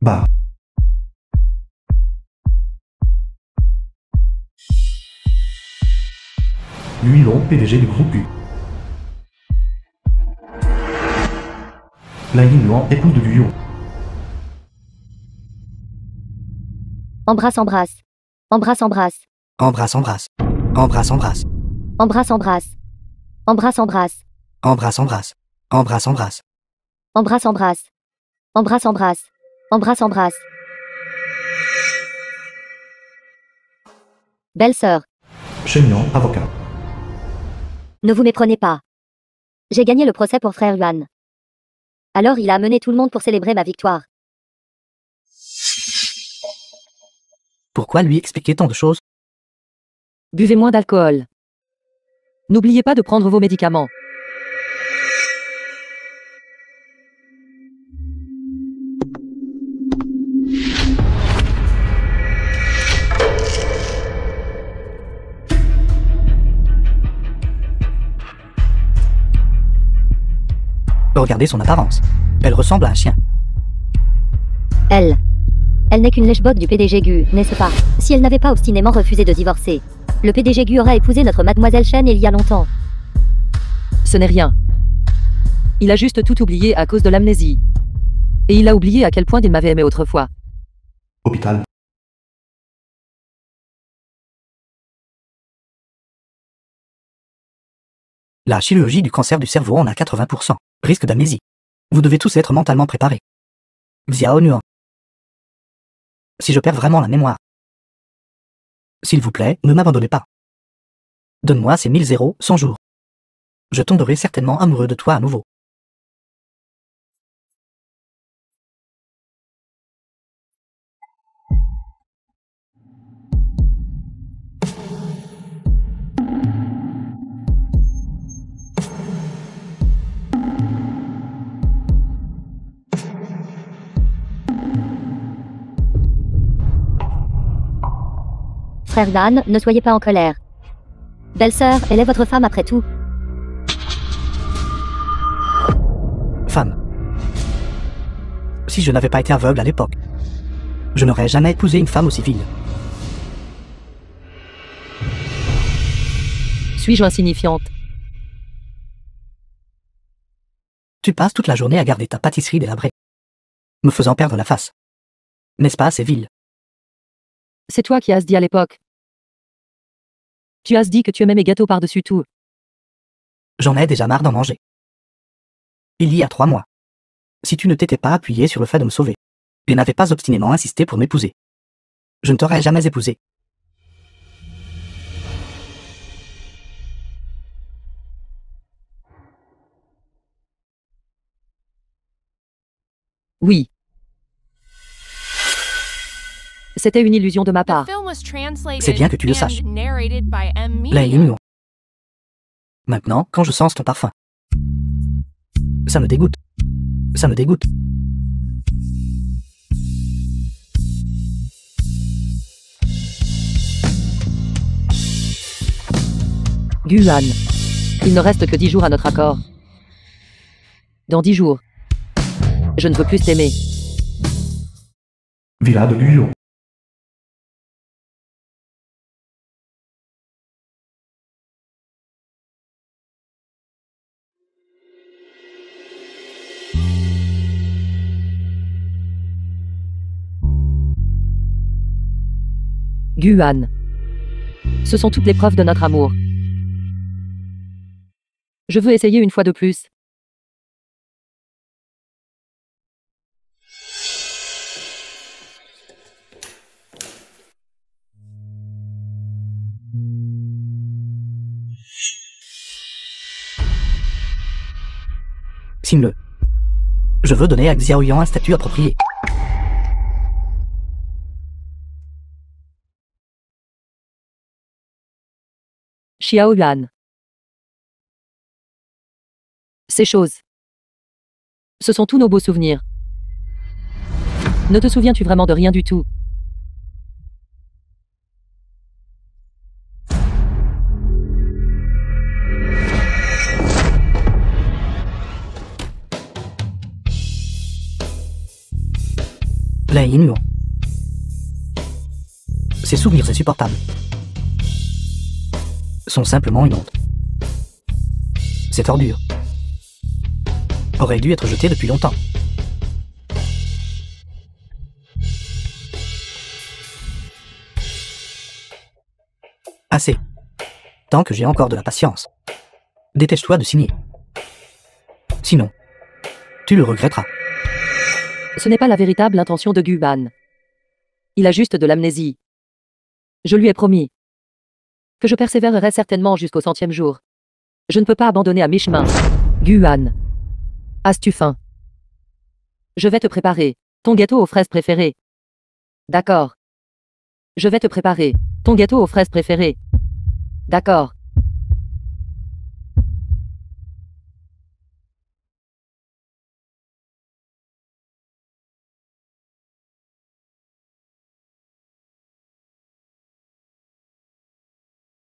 Bah. Lui Long, PDG du groupe U. Lai Yinluan, épouse de Guyon. Embrasse, embrasse. Embrasse, embrasse. Embrasse, embrasse. Embrasse, embrasse. Embrasse, embrasse. Embrasse, embrasse. Embrasse, embrasse. Embrasse, embrasse. Embrasse, embrasse. Embrasse, embrasse. Embrasse, embrasse. Belle-sœur, Shenyang, avocat. ne vous méprenez pas. J'ai gagné le procès pour frère Yuan. Alors il a amené tout le monde pour célébrer ma victoire. Pourquoi lui expliquer tant de choses? Buvez moins d'alcool. N'oubliez pas de prendre vos médicaments. Regardez son apparence. Elle ressemble à un chien. Elle n'est qu'une lèche-botte du PDG Gu, n'est-ce pas? Si elle n'avait pas obstinément refusé de divorcer, le PDG Gu aurait épousé notre mademoiselle Chen il y a longtemps. Ce n'est rien. Il a juste tout oublié à cause de l'amnésie. Et il a oublié à quel point il m'avait aimé autrefois. Hôpital. La chirurgie du cancer du cerveau en a 80%. Risque d'amnésie. Vous devez tous être mentalement préparés. Xiao Nuan. Si je perds vraiment la mémoire. S'il vous plaît, ne m'abandonnez pas. Donne-moi ces 1000 zéros, 100 jours. Je tomberai certainement amoureux de toi à nouveau. Frère Yuan, ne soyez pas en colère. Belle-sœur, elle est votre femme après tout. Femme. Si je n'avais pas été aveugle à l'époque, je n'aurais jamais épousé une femme aussi vile. Suis-je insignifiante? Tu passes toute la journée à garder ta pâtisserie délabrée, me faisant perdre la face. N'est-ce pas assez vil? C'est toi qui as dit à l'époque. Tu as dit que tu aimais mes gâteaux par-dessus tout. J'en ai déjà marre d'en manger. Il y a 3 mois. Si tu ne t'étais pas appuyé sur le fait de me sauver, et n'avais pas obstinément insisté pour m'épouser, je ne t'aurais jamais épousé. Oui. C'était une illusion de ma part. C'est bien que tu le saches. Lai Yinluan. Maintenant, quand je sens ton parfum, ça me dégoûte. Ça me dégoûte. Guan. Il ne reste que 10 jours à notre accord. Dans 10 jours. Je ne veux plus t'aimer. Villa de Guyon. Guan. Ce sont toutes les preuves de notre amour. Je veux essayer une fois de plus. Signe-le. Je veux donner à Xiaoyan un statut approprié. Xiao Yuan. Ces choses. Ce sont tous nos beaux souvenirs. Ne te souviens-tu vraiment de rien du tout? Lei Inuan. Ces souvenirs insupportables sont simplement une honte. Cette ordure aurait dû être jetée depuis longtemps. Assez. Tant que j'ai encore de la patience. Dépêche-toi de signer. Sinon, tu le regretteras. Ce n'est pas la véritable intention de Guan. Il a juste de l'amnésie. Je lui ai promis que je persévérerai certainement jusqu'au 100e jour. Je ne peux pas abandonner à mi-chemin. Guan. As-tu faim? Je vais te préparer ton gâteau aux fraises préféré. D'accord. Je vais te préparer ton gâteau aux fraises préféré. D'accord.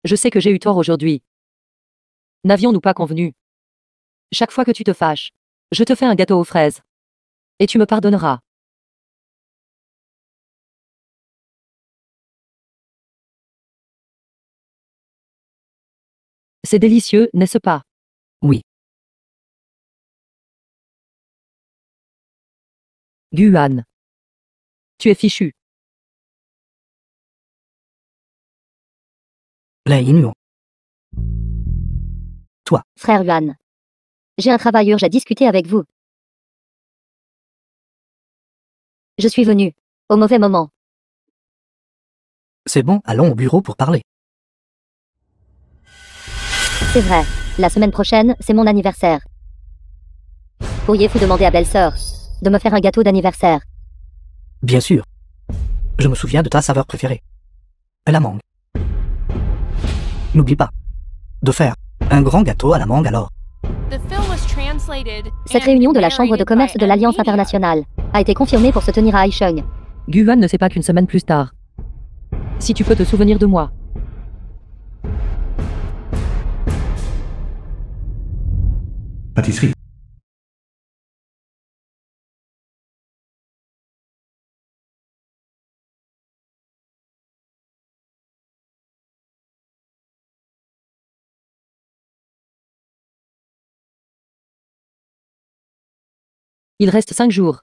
Je sais que j'ai eu tort aujourd'hui. N'avions-nous pas convenu? Chaque fois que tu te fâches, je te fais un gâteau aux fraises. Et tu me pardonneras. C'est délicieux, n'est-ce pas? Oui. Guan. Tu es fichu. Lei Inuan. Frère Yuan. J'ai un travail urgent à discuter avec vous. Je suis venu au mauvais moment. C'est bon, allons au bureau pour parler. C'est vrai. La semaine prochaine, c'est mon anniversaire. Pourriez-vous demander à belle-sœur de me faire un gâteau d'anniversaire? Bien sûr. Je me souviens de ta saveur préférée. La mangue. N'oublie pas de faire un grand gâteau à la mangue alors. Cette réunion de la Chambre de commerce de l'Alliance internationale a été confirmée pour se tenir à Haicheng. Guan ne sait pas qu'une semaine plus tard. Si tu peux te souvenir de moi. Pâtisserie. Il reste 5 jours.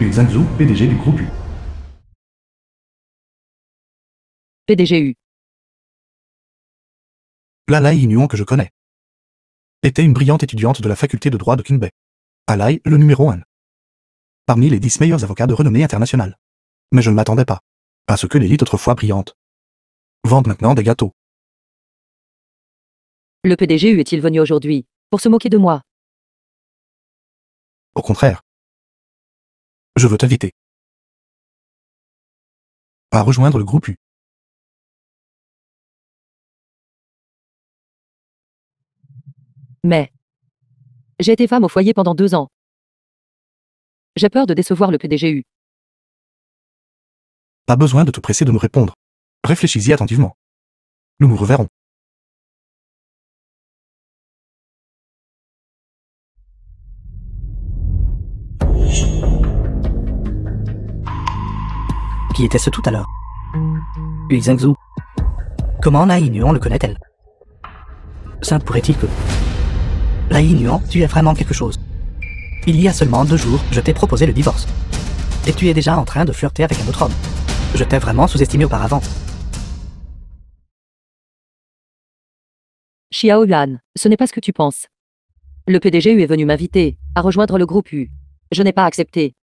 Yu Zhangzhou, PDG du groupe U. PDGU. La Lei Inuan que je connais était une brillante étudiante de la faculté de droit de Qingbei. À Lai, le numéro 1. Parmi les 10 meilleurs avocats de renommée internationale. Mais je ne m'attendais pas à ce que l'élite autrefois brillante vende maintenant des gâteaux. Le PDGU est-il venu aujourd'hui pour se moquer de moi? Au contraire. Je veux t'inviter à rejoindre le groupe U. Mais j'ai été femme au foyer pendant 2 ans. J'ai peur de décevoir le PDGU. Pas besoin de te presser de me répondre. Réfléchis-y attentivement. Nous nous reverrons. Qui était-ce tout à l'heure? Yu Zhangzhou. Comment Lei Inuan le connaît-elle? Ça pourrait-il que... Lei Inuan, tu es vraiment quelque chose. Il y a seulement 2 jours, je t'ai proposé le divorce. Et tu es déjà en train de flirter avec un autre homme. Je t'ai vraiment sous-estimé auparavant. Xiao Yuan, ce n'est pas ce que tu penses. Le PDGU est venu m'inviter à rejoindre le groupe U. Je n'ai pas accepté.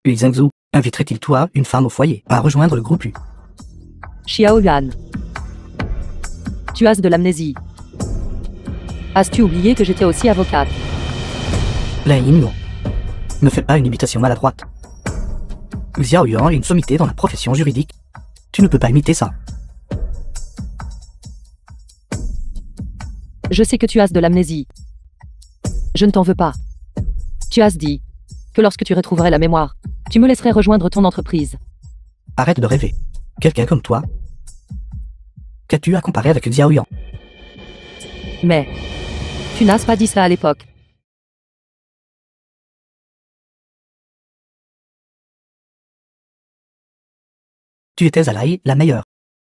Yu Zhangzhou, inviterait-il toi, une femme au foyer, à rejoindre le groupe U? Xiao Yuan. Tu as de l'amnésie. As-tu oublié que j'étais aussi avocate? Lei Inuan. Ne fais pas une imitation maladroite. Xiao Yuan est une sommité dans la profession juridique. Tu ne peux pas imiter ça. Je sais que tu as de l'amnésie. Je ne t'en veux pas. Tu as dit que lorsque tu retrouverais la mémoire, tu me laisserais rejoindre ton entreprise. Arrête de rêver. Quelqu'un comme toi Qu'as-tu à comparer avec Xiao Yuan? Mais, tu n'as pas dit ça à l'époque. Tu étais à l'AI la meilleure.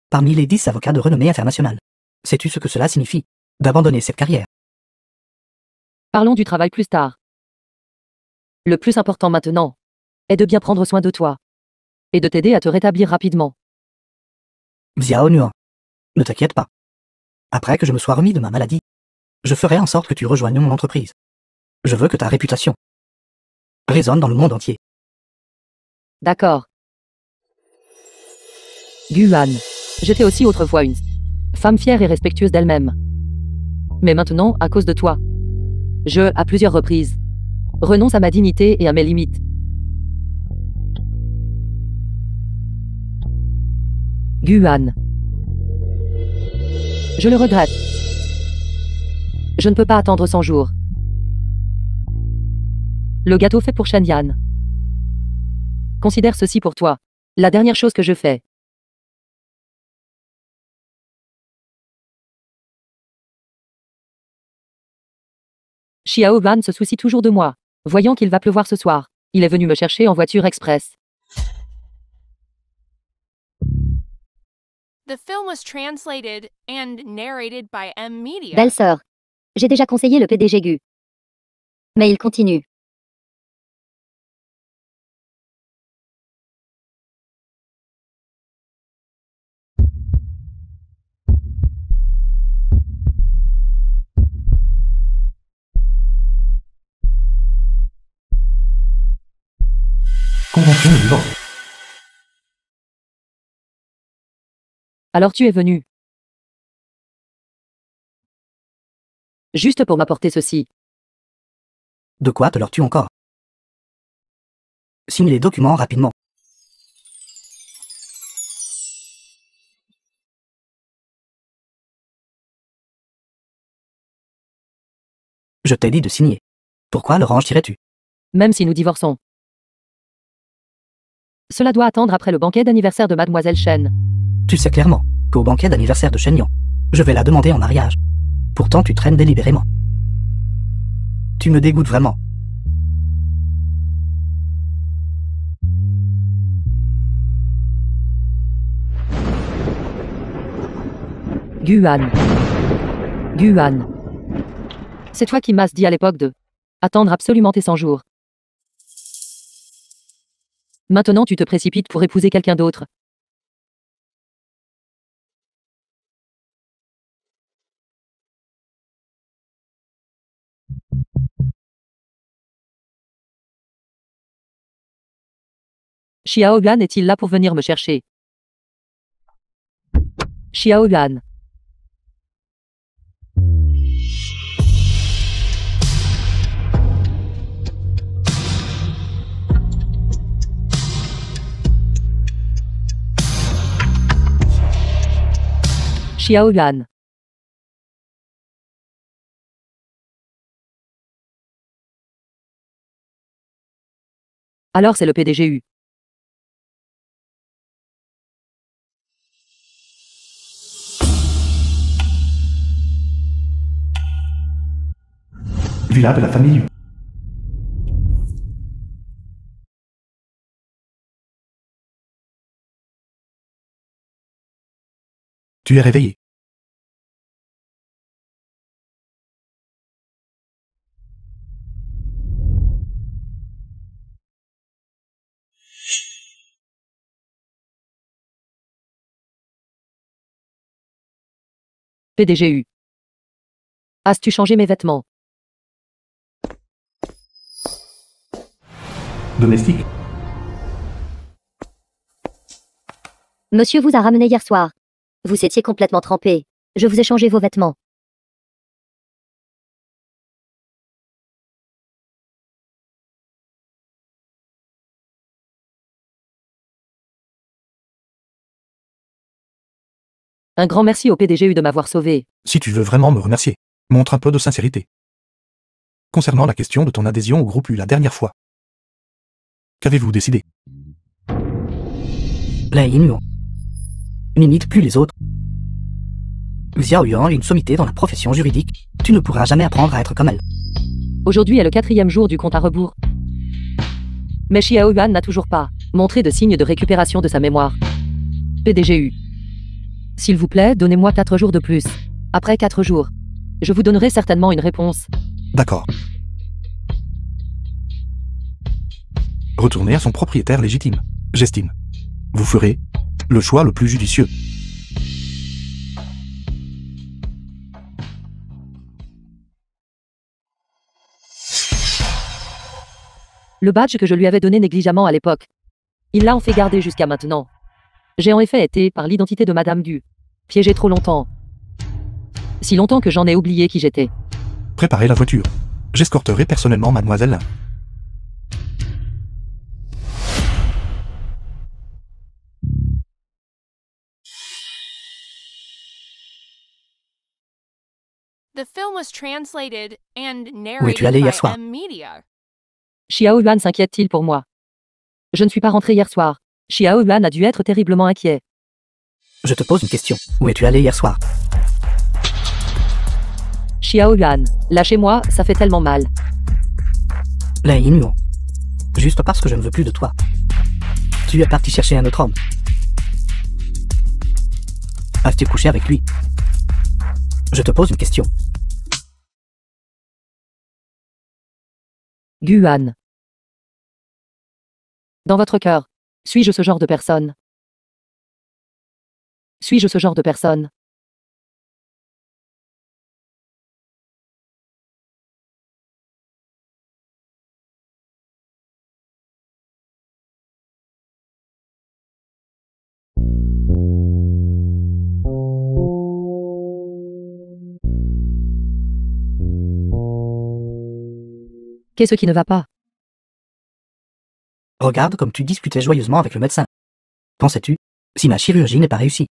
Parmi les 10 avocats de renommée internationale. Sais-tu ce que cela signifie? D'abandonner cette carrière. Parlons du travail plus tard. Le plus important maintenant est de bien prendre soin de toi et de t'aider à te rétablir rapidement. Xiao Nuan. Ne t'inquiète pas. Après que je me sois remis de ma maladie, je ferai en sorte que tu rejoignes mon entreprise. Je veux que ta réputation résonne dans le monde entier. D'accord. Guan. J'étais aussi autrefois une femme fière et respectueuse d'elle-même. Mais maintenant, à cause de toi, je, à plusieurs reprises, renonce à ma dignité et à mes limites. Guan. Je le regrette. Je ne peux pas attendre 100 jours. Le gâteau fait pour Shen Yan. Considère ceci pour toi. La dernière chose que je fais. Xiao Ban se soucie toujours de moi. Voyant qu'il va pleuvoir ce soir, il est venu me chercher en voiture express. The film was translated and narrated by M Media. Belle sœur. J'ai déjà conseillé le PDG Gu. Mais il continue. Convention de divorce. Alors tu es venu. Juste pour m'apporter ceci. De quoi te leur-tu encore? Signe les documents rapidement. Je t'ai dit de signer. Pourquoi le rangerais-tu? Même si nous divorçons. Cela doit attendre après le banquet d'anniversaire de Mademoiselle Shen. Tu sais clairement qu'au banquet d'anniversaire de Shen Yan, je vais la demander en mariage. Pourtant tu traînes délibérément. Tu me dégoûtes vraiment. Guan. Guan. C'est toi qui m'as dit à l'époque de attendre absolument tes 100 jours. Maintenant tu te précipites pour épouser quelqu'un d'autre. Xiao Yuan est-il là pour venir me chercher? Xiao Yuan. Xiao Yuan. Alors c'est le PDGU. Villa de la famille Yu. Tu es réveillé. PDGU. As-tu changé mes vêtements? Domestique. Monsieur vous a ramené hier soir. Vous étiez complètement trempé. Je vous ai changé vos vêtements. Un grand merci au PDGU de m'avoir sauvé. Si tu veux vraiment me remercier, montre un peu de sincérité. Concernant la question de ton adhésion au groupe U la dernière fois. Qu'avez-vous décidé? Les Inuits n'imitent plus les autres. Xiao Yuan est une sommité dans la profession juridique. Tu ne pourras jamais apprendre à être comme elle. Aujourd'hui est le 4e jour du compte à rebours. Mais Xiao Yuan n'a toujours pas montré de signe de récupération de sa mémoire. PDGU. S'il vous plaît, donnez-moi 4 jours de plus. Après 4 jours, je vous donnerai certainement une réponse. D'accord. Retournez à son propriétaire légitime, j'estime. Vous ferez le choix le plus judicieux. Le badge que je lui avais donné négligemment à l'époque. Il l'a en fait garder jusqu'à maintenant. J'ai en effet été, par l'identité de Madame Gu, piégé trop longtemps. Si longtemps que j'en ai oublié qui j'étais. Préparez la voiture. J'escorterai personnellement Mademoiselle Lin. The film was translated and Où es-tu narrated allé hier by soir? M Media. Xiao Yuan s'inquiète-t-il pour moi? Je ne suis pas rentré hier soir. Xiao Yuan a dû être terriblement inquiet. Je te pose une question. Où es-tu allé hier soir? Xiao Yuan, lâchez-moi, ça fait tellement mal. Lin Yuan. Juste parce que je ne veux plus de toi. Tu es parti chercher un autre homme. As-tu couché avec lui? Je te pose une question. Gu Yuan. Dans votre cœur, suis-je ce genre de personne? Suis-je ce genre de personne? Qu'est-ce qui ne va pas? Regarde comme tu discutais joyeusement avec le médecin. Qu'en sais-tu, si ma chirurgie n'est pas réussie?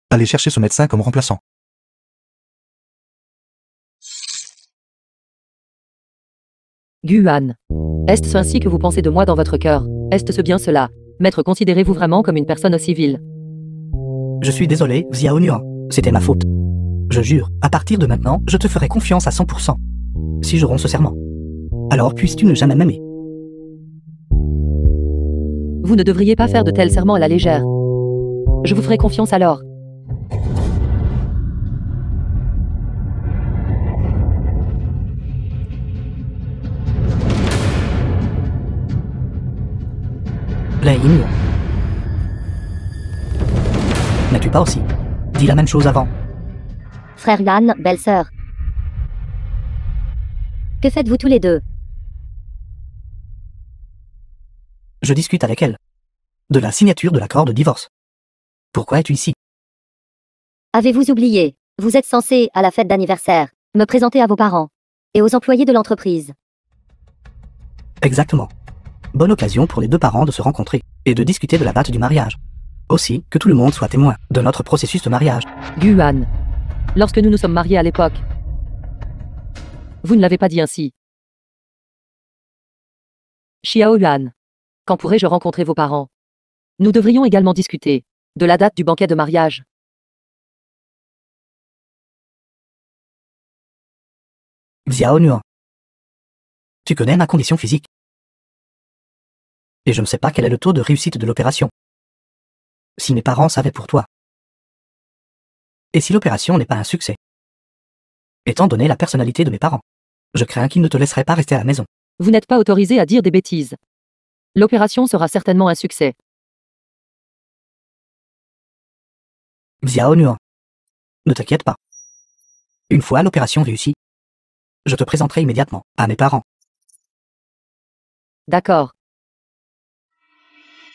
Allez chercher ce médecin comme remplaçant. Gu Yuan. Est-ce ainsi que vous pensez de moi dans votre cœur? Est-ce bien cela? Maître, considérez-vous vraiment comme une personne civile? Je suis désolé, Xiao Yuan. C'était ma faute. Je jure, à partir de maintenant, je te ferai confiance à 100%. Si je romps ce serment, alors puisses-tu ne jamais m'aimer. Vous ne devriez pas faire de tels serments à la légère. Je vous ferai confiance alors. Lin Yuan. N'as-tu pas aussi dit la même chose avant? Frère Yan, belle-sœur. Que faites-vous tous les deux? Je discute avec elle. De la signature de l'accord de divorce. Pourquoi es-tu ici? Avez-vous oublié? Vous êtes censé, à la fête d'anniversaire, me présenter à vos parents et aux employés de l'entreprise. Exactement. Bonne occasion pour les deux parents de se rencontrer et de discuter de la date du mariage. Aussi, que tout le monde soit témoin de notre processus de mariage. Gu Yuan. Lorsque nous nous sommes mariés à l'époque, vous ne l'avez pas dit ainsi. Xiao Yuan. Quand pourrai-je rencontrer vos parents? Nous devrions également discuter de la date du banquet de mariage. Xiao Yuan. Tu connais ma condition physique. Et je ne sais pas quel est le taux de réussite de l'opération. Si mes parents savaient pour toi. Et si l'opération n'est pas un succès. Étant donné la personnalité de mes parents, je crains qu'ils ne te laisseraient pas rester à la maison. Vous n'êtes pas autorisé à dire des bêtises. L'opération sera certainement un succès. Xiao Yuan. Ne t'inquiète pas. Une fois l'opération réussie, je te présenterai immédiatement à mes parents. D'accord.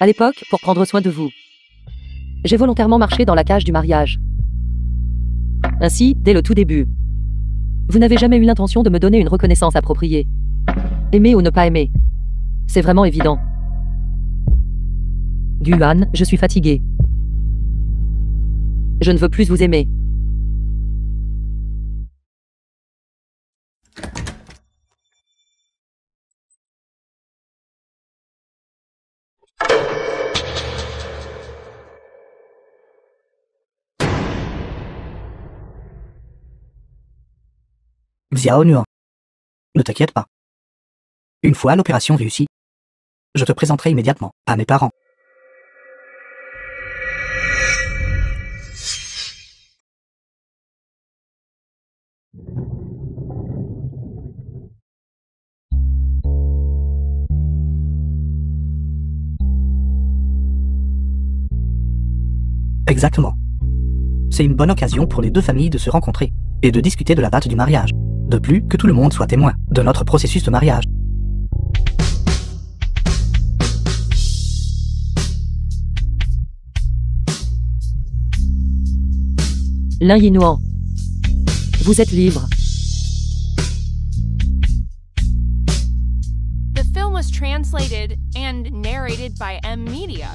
À l'époque, pour prendre soin de vous, j'ai volontairement marché dans la cage du mariage. Ainsi, dès le tout début, vous n'avez jamais eu l'intention de me donner une reconnaissance appropriée. Aimer ou ne pas aimer. C'est vraiment évident. Gu Yuan, je suis fatigué. Je ne veux plus vous aimer. Xiao Nuan. Ne t'inquiète pas. Une fois l'opération réussie, je te présenterai immédiatement à mes parents. Exactement. C'est une bonne occasion pour les deux familles de se rencontrer et de discuter de la date du mariage. De plus, que tout le monde soit témoin de notre processus de mariage. Lin Yinuan. Vous êtes libre. The film was translated and narrated by M Media.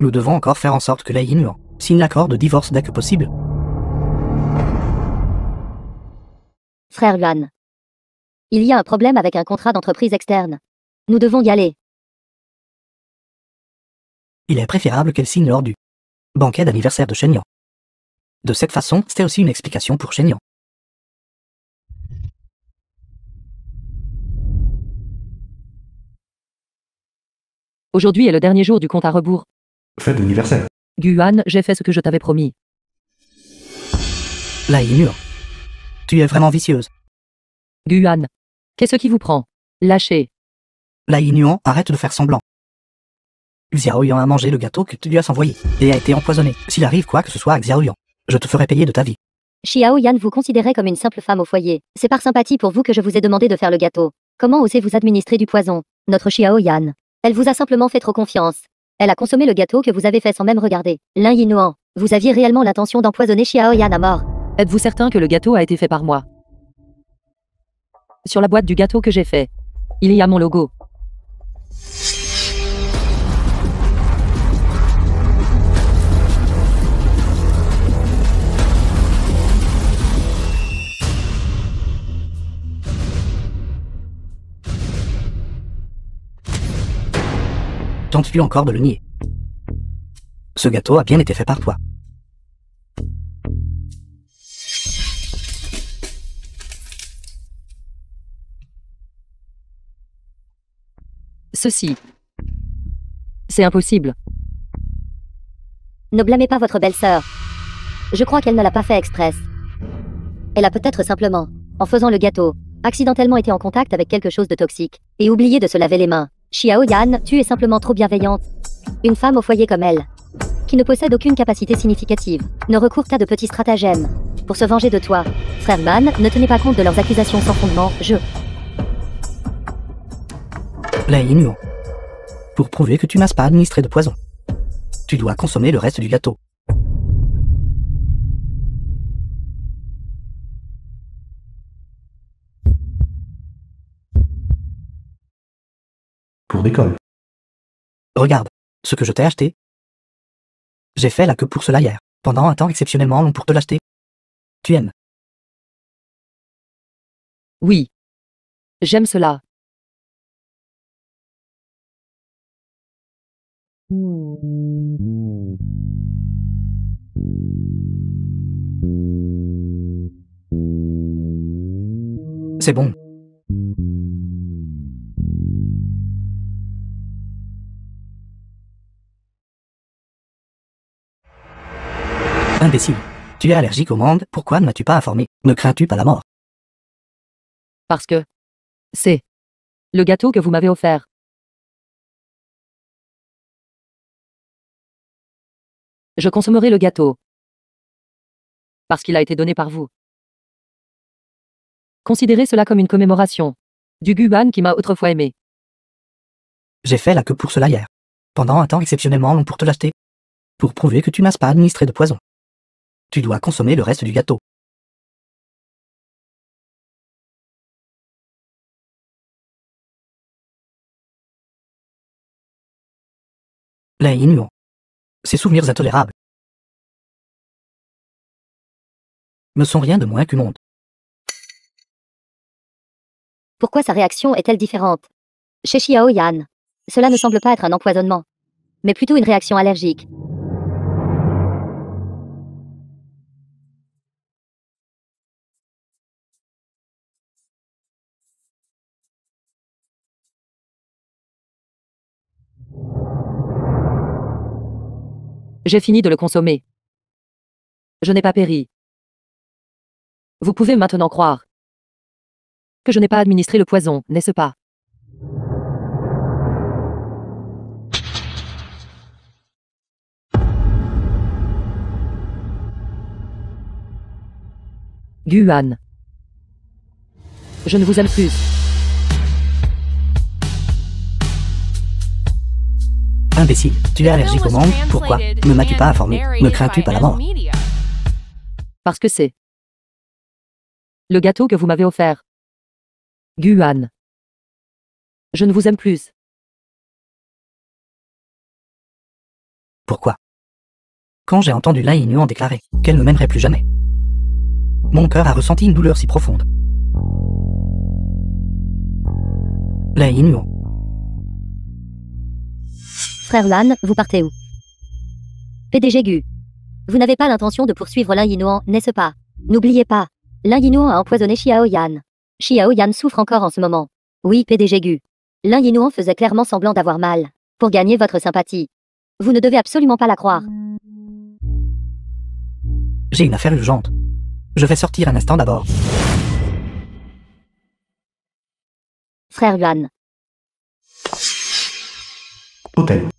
Nous devons encore faire en sorte que Lei Yinuan signe l'accord de divorce dès que possible. Frère Yuan. Il y a un problème avec un contrat d'entreprise externe. Nous devons y aller. Il est préférable qu'elle signe lors du banquet d'anniversaire de Shenyang. De cette façon, c'était aussi une explication pour Shenyang. Aujourd'hui est le dernier jour du compte à rebours. Fête d'anniversaire. Guan, j'ai fait ce que je t'avais promis. Lei Yinuan. Tu es vraiment vicieuse. Guan. Qu'est-ce qui vous prend? Lâchez. Lei Yinuan, arrête de faire semblant. Xiao Yan a mangé le gâteau que tu lui as envoyé et a été empoisonné. S'il arrive quoi que ce soit à Xiao Yan, je te ferai payer de ta vie. Xiao Yan vous considérait comme une simple femme au foyer. C'est par sympathie pour vous que je vous ai demandé de faire le gâteau. Comment osez-vous administrer du poison? Notre Xiao Yan. Elle vous a simplement fait trop confiance. Elle a consommé le gâteau que vous avez fait sans même regarder. Lin Yinuan, vous aviez réellement l'intention d'empoisonner Xiao Yan à mort. Êtes-vous certain que le gâteau a été fait par moi? Sur la boîte du gâteau que j'ai fait, il y a mon logo. Tentes-tu encore de le nier? Ce gâteau a bien été fait par toi. Ceci. C'est impossible. Ne blâmez pas votre belle-sœur. Je crois qu'elle ne l'a pas fait express. Elle a peut-être simplement, en faisant le gâteau, accidentellement été en contact avec quelque chose de toxique, et oublié de se laver les mains. Xiao Yan, tu es simplement trop bienveillante. Une femme au foyer comme elle, qui ne possède aucune capacité significative, ne recourt qu'à de petits stratagèmes. Pour se venger de toi, frère Man, ne tenez pas compte de leurs accusations sans fondement, Lei Yinuan. Pour prouver que tu n'as pas administré de poison, tu dois consommer le reste du gâteau. Pour d'école. Regarde, ce que je t'ai acheté. J'ai fait la queue pour cela hier, pendant un temps exceptionnellement long pour te l'acheter. Tu aimes? Oui. J'aime cela. C'est bon. Imbécile. Tu es allergique au monde, pourquoi ne m'as-tu pas informé? Ne crains-tu pas la mort? Parce que c'est le gâteau que vous m'avez offert. Je consommerai le gâteau. Parce qu'il a été donné par vous. Considérez cela comme une commémoration du Guan qui m'a autrefois aimé. J'ai fait la queue pour cela hier, pendant un temps exceptionnellement long pour te l'acheter. Pour prouver que tu n'as pas administré de poison, tu dois consommer le reste du gâteau. Lei Yinuan. Ces souvenirs intolérables ne sont rien de moins qu'une honte. Pourquoi sa réaction est-elle différente? Chez Xiao Yan, cela ne semble pas être un empoisonnement, mais plutôt une réaction allergique. J'ai fini de le consommer. Je n'ai pas péri. Vous pouvez maintenant croire que je n'ai pas administré le poison, n'est-ce pas? Guan. Je ne vous aime plus. Imbécile, tu es allergique au mangue, pourquoi ne m'as-tu pas informé? Ne crains-tu pas la mort? Parce que c'est le gâteau que vous m'avez offert. Guan. Je ne vous aime plus. Pourquoi? Quand j'ai entendu Lai Nuan déclarer qu'elle ne m'aimerait plus jamais, mon cœur a ressenti une douleur si profonde. Lai Nuan, Frère Yuan, vous partez où? PDG Gu. Vous n'avez pas l'intention de poursuivre Lin Yinuan, n'est-ce pas? N'oubliez pas. Lin Yinuan a empoisonné Xiao Yan. Xiao Yan souffre encore en ce moment. Oui, PDG Gu. Lin Yinuan faisait clairement semblant d'avoir mal. Pour gagner votre sympathie. Vous ne devez absolument pas la croire. j'ai une affaire urgente. Je vais sortir un instant d'abord. Frère Yuan. Hôtel.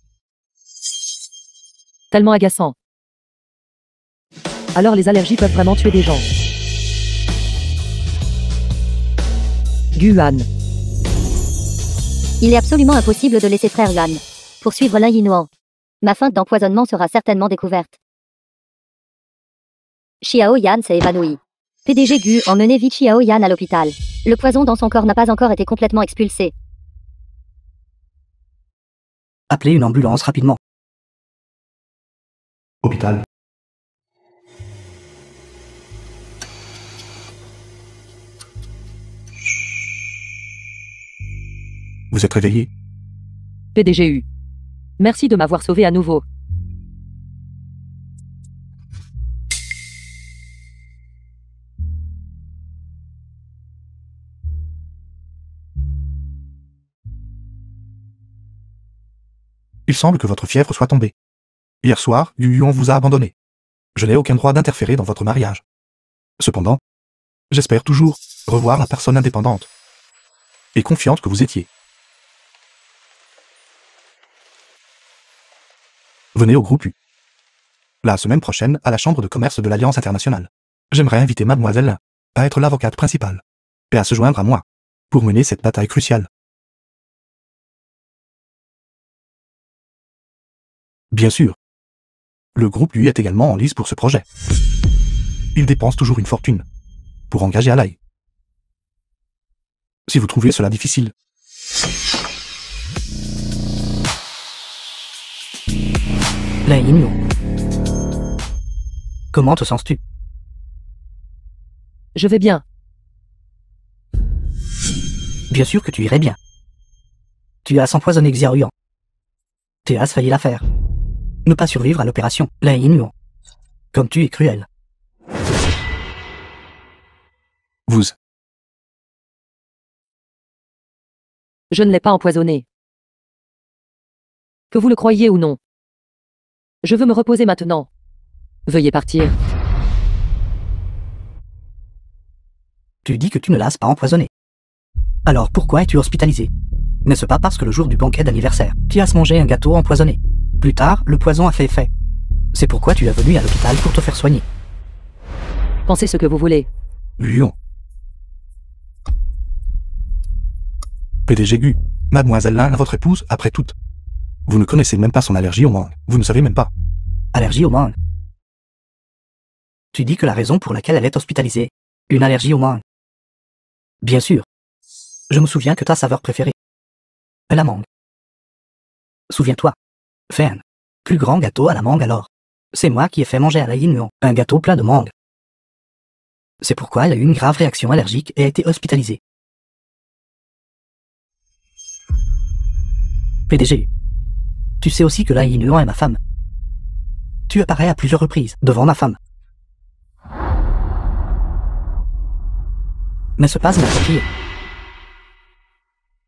Tellement agaçant. Alors les allergies peuvent vraiment tuer des gens. Guan. Il est absolument impossible de laisser Frère Yuan poursuivre Lin Yinuan. Ma feinte d'empoisonnement sera certainement découverte. Xiao Yan s'est évanoui. PDG Gu, emmenez vite Xiao Yan à l'hôpital. Le poison dans son corps n'a pas encore été complètement expulsé. Appelez une ambulance rapidement. Hôpital. Vous êtes réveillé? PDGU. Merci de m'avoir sauvé à nouveau. Il semble que votre fièvre soit tombée. Hier soir, Yu Yuan vous a abandonné. Je n'ai aucun droit d'interférer dans votre mariage. Cependant, j'espère toujours revoir la personne indépendante et confiante que vous étiez. Venez au groupe U. La semaine prochaine, à la Chambre de commerce de l'Alliance internationale. J'aimerais inviter Mademoiselle Lin à être l'avocate principale et à se joindre à moi pour mener cette bataille cruciale. Bien sûr. Le groupe lui est également en lice pour ce projet. Il dépense toujours une fortune pour engager Alai. Si vous trouvez cela difficile, Lai Nuan. Comment te sens-tu? Je vais bien. Bien sûr que tu irais bien. Tu as empoisonné Xiao Yan. Tu as failli la faire. Ne pas survivre à l'opération Lai Nuan. Comme tu es cruel. vous... Je ne l'ai pas empoisonné. Que vous le croyiez ou non. Je veux me reposer maintenant. Veuillez partir. Tu dis que tu ne l'as pas empoisonné. Alors pourquoi es-tu hospitalisé? N'est-ce pas parce que le jour du banquet d'anniversaire, tu as mangé un gâteau empoisonné? Plus tard, le poison a fait effet. C'est pourquoi tu es venu à l'hôpital pour te faire soigner. Pensez ce que vous voulez. Lyon. PDG Gu, Mademoiselle Lin, votre épouse, après tout. Vous ne connaissez même pas son allergie au mangue. Vous ne savez même pas. Allergie au mangue. Tu dis que la raison pour laquelle elle est hospitalisée, une allergie au mangue. Bien sûr. Je me souviens que ta saveur préférée est la mangue. Souviens-toi. Fais un plus grand gâteau à la mangue alors. C'est moi qui ai fait manger à la Yinuan un gâteau plein de mangue. C'est pourquoi elle a eu une grave réaction allergique et a été hospitalisée. PDG. Tu sais aussi que la Yinuan est ma femme. Tu apparais à plusieurs reprises devant ma femme. N'est-ce pas inapproprié?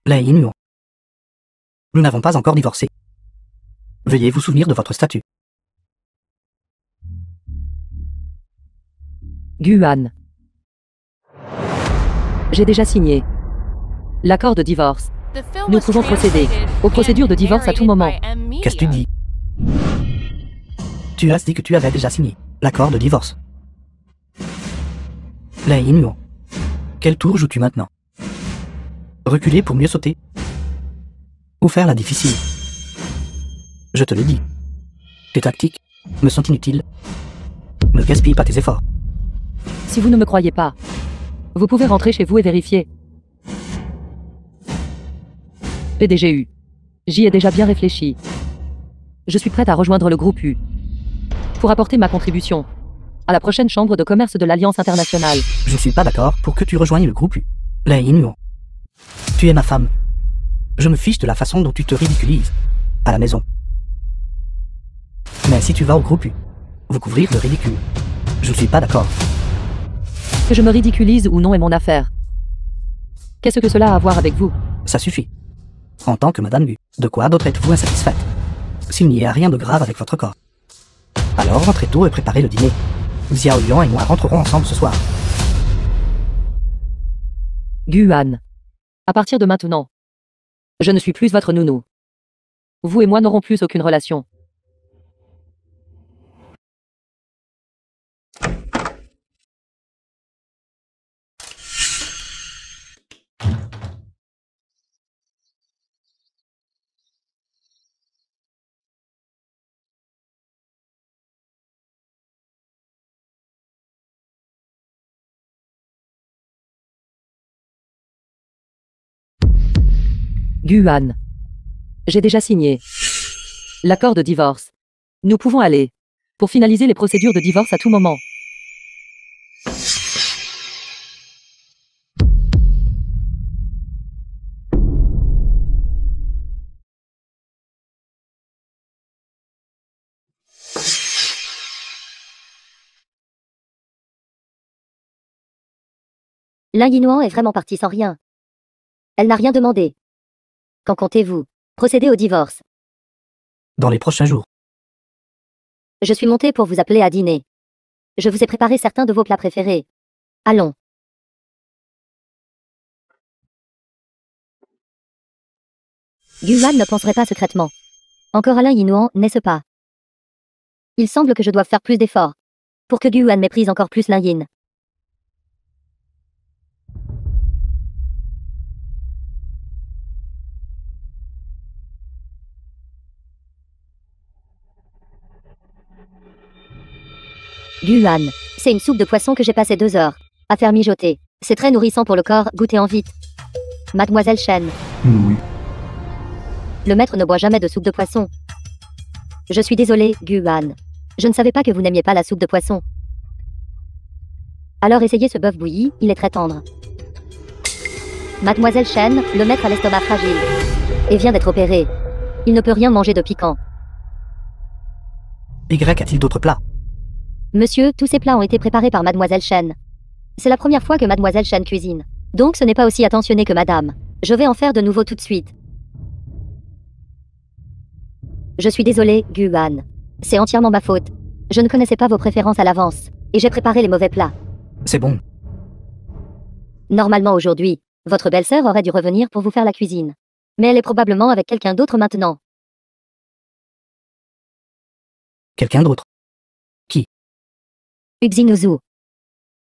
La Yinuan. Nous n'avons pas encore divorcé. Veuillez vous souvenir de votre statut. Guan. J'ai déjà signé l'accord de divorce. The film Nous was pouvons procéder translated aux procédures de and divorce à tout narrated moment. by M. Qu'est-ce que tu Media. dis? Tu as dit que tu avais déjà signé l'accord de divorce. Lei Inuo. Quel tour joues-tu maintenant? Reculer pour mieux sauter? Ou faire la difficile? Je te le dis. Tes tactiques me sont inutiles. Ne gaspille pas tes efforts. Si vous ne me croyez pas, vous pouvez rentrer chez vous et vérifier. PDGU. J'y ai déjà bien réfléchi. Je suis prête à rejoindre le groupe U pour apporter ma contribution à la prochaine chambre de commerce de l'Alliance internationale. Je ne suis pas d'accord pour que tu rejoignes le groupe U. Lei Inuo. Tu es ma femme. Je me fiche de la façon dont tu te ridiculises à la maison. Mais si tu vas au groupe U, vous couvrir le ridicule. Je ne suis pas d'accord. Que je me ridiculise ou non est mon affaire. Qu'est-ce que cela a à voir avec vous? Ça suffit. En tant que Madame Gu, de quoi d'autre êtes-vous insatisfaite? S'il n'y a rien de grave avec votre corps, alors rentrez tôt et préparez le dîner. Xiao Yuan et moi rentrerons ensemble ce soir. Guan. À partir de maintenant, je ne suis plus votre nounou. Vous et moi n'aurons plus aucune relation. Guan. J'ai déjà signé l'accord de divorce. Nous pouvons aller pour finaliser les procédures de divorce à tout moment. Ling Yinuan est vraiment partie sans rien. Elle n'a rien demandé. Qu'en comptez-vous? Procéder au divorce. Dans les prochains jours. Je suis montée pour vous appeler à dîner. Je vous ai préparé certains de vos plats préférés. Allons. Guan ne penserait pas secrètement. Encore Alain Yinuan, n'est-ce pas? Il semble que je doive faire plus d'efforts pour que Guan méprise encore plus Ling Yin. Guan, c'est une soupe de poisson que j'ai passé 2 heures à faire mijoter. C'est très nourrissant pour le corps, goûtez-en vite. Mademoiselle Chen, Oui. le maître ne boit jamais de soupe de poisson. Je suis désolée, Guan. Je ne savais pas que vous n'aimiez pas la soupe de poisson. Alors essayez ce bœuf bouilli, il est très tendre. Mademoiselle Chen, le maître a l'estomac fragile et vient d'être opéré. Il ne peut rien manger de piquant. Y a-t-il d'autres plats? Monsieur, tous ces plats ont été préparés par Mademoiselle Chen. C'est la première fois que Mademoiselle Chen cuisine. Donc ce n'est pas aussi attentionné que Madame. Je vais en faire de nouveau tout de suite. Je suis désolée, Guan. C'est entièrement ma faute. Je ne connaissais pas vos préférences à l'avance. Et j'ai préparé les mauvais plats. C'est bon. Normalement aujourd'hui, votre belle-sœur aurait dû revenir pour vous faire la cuisine. Mais elle est probablement avec quelqu'un d'autre maintenant. Quelqu'un d'autre? Uxinuzu.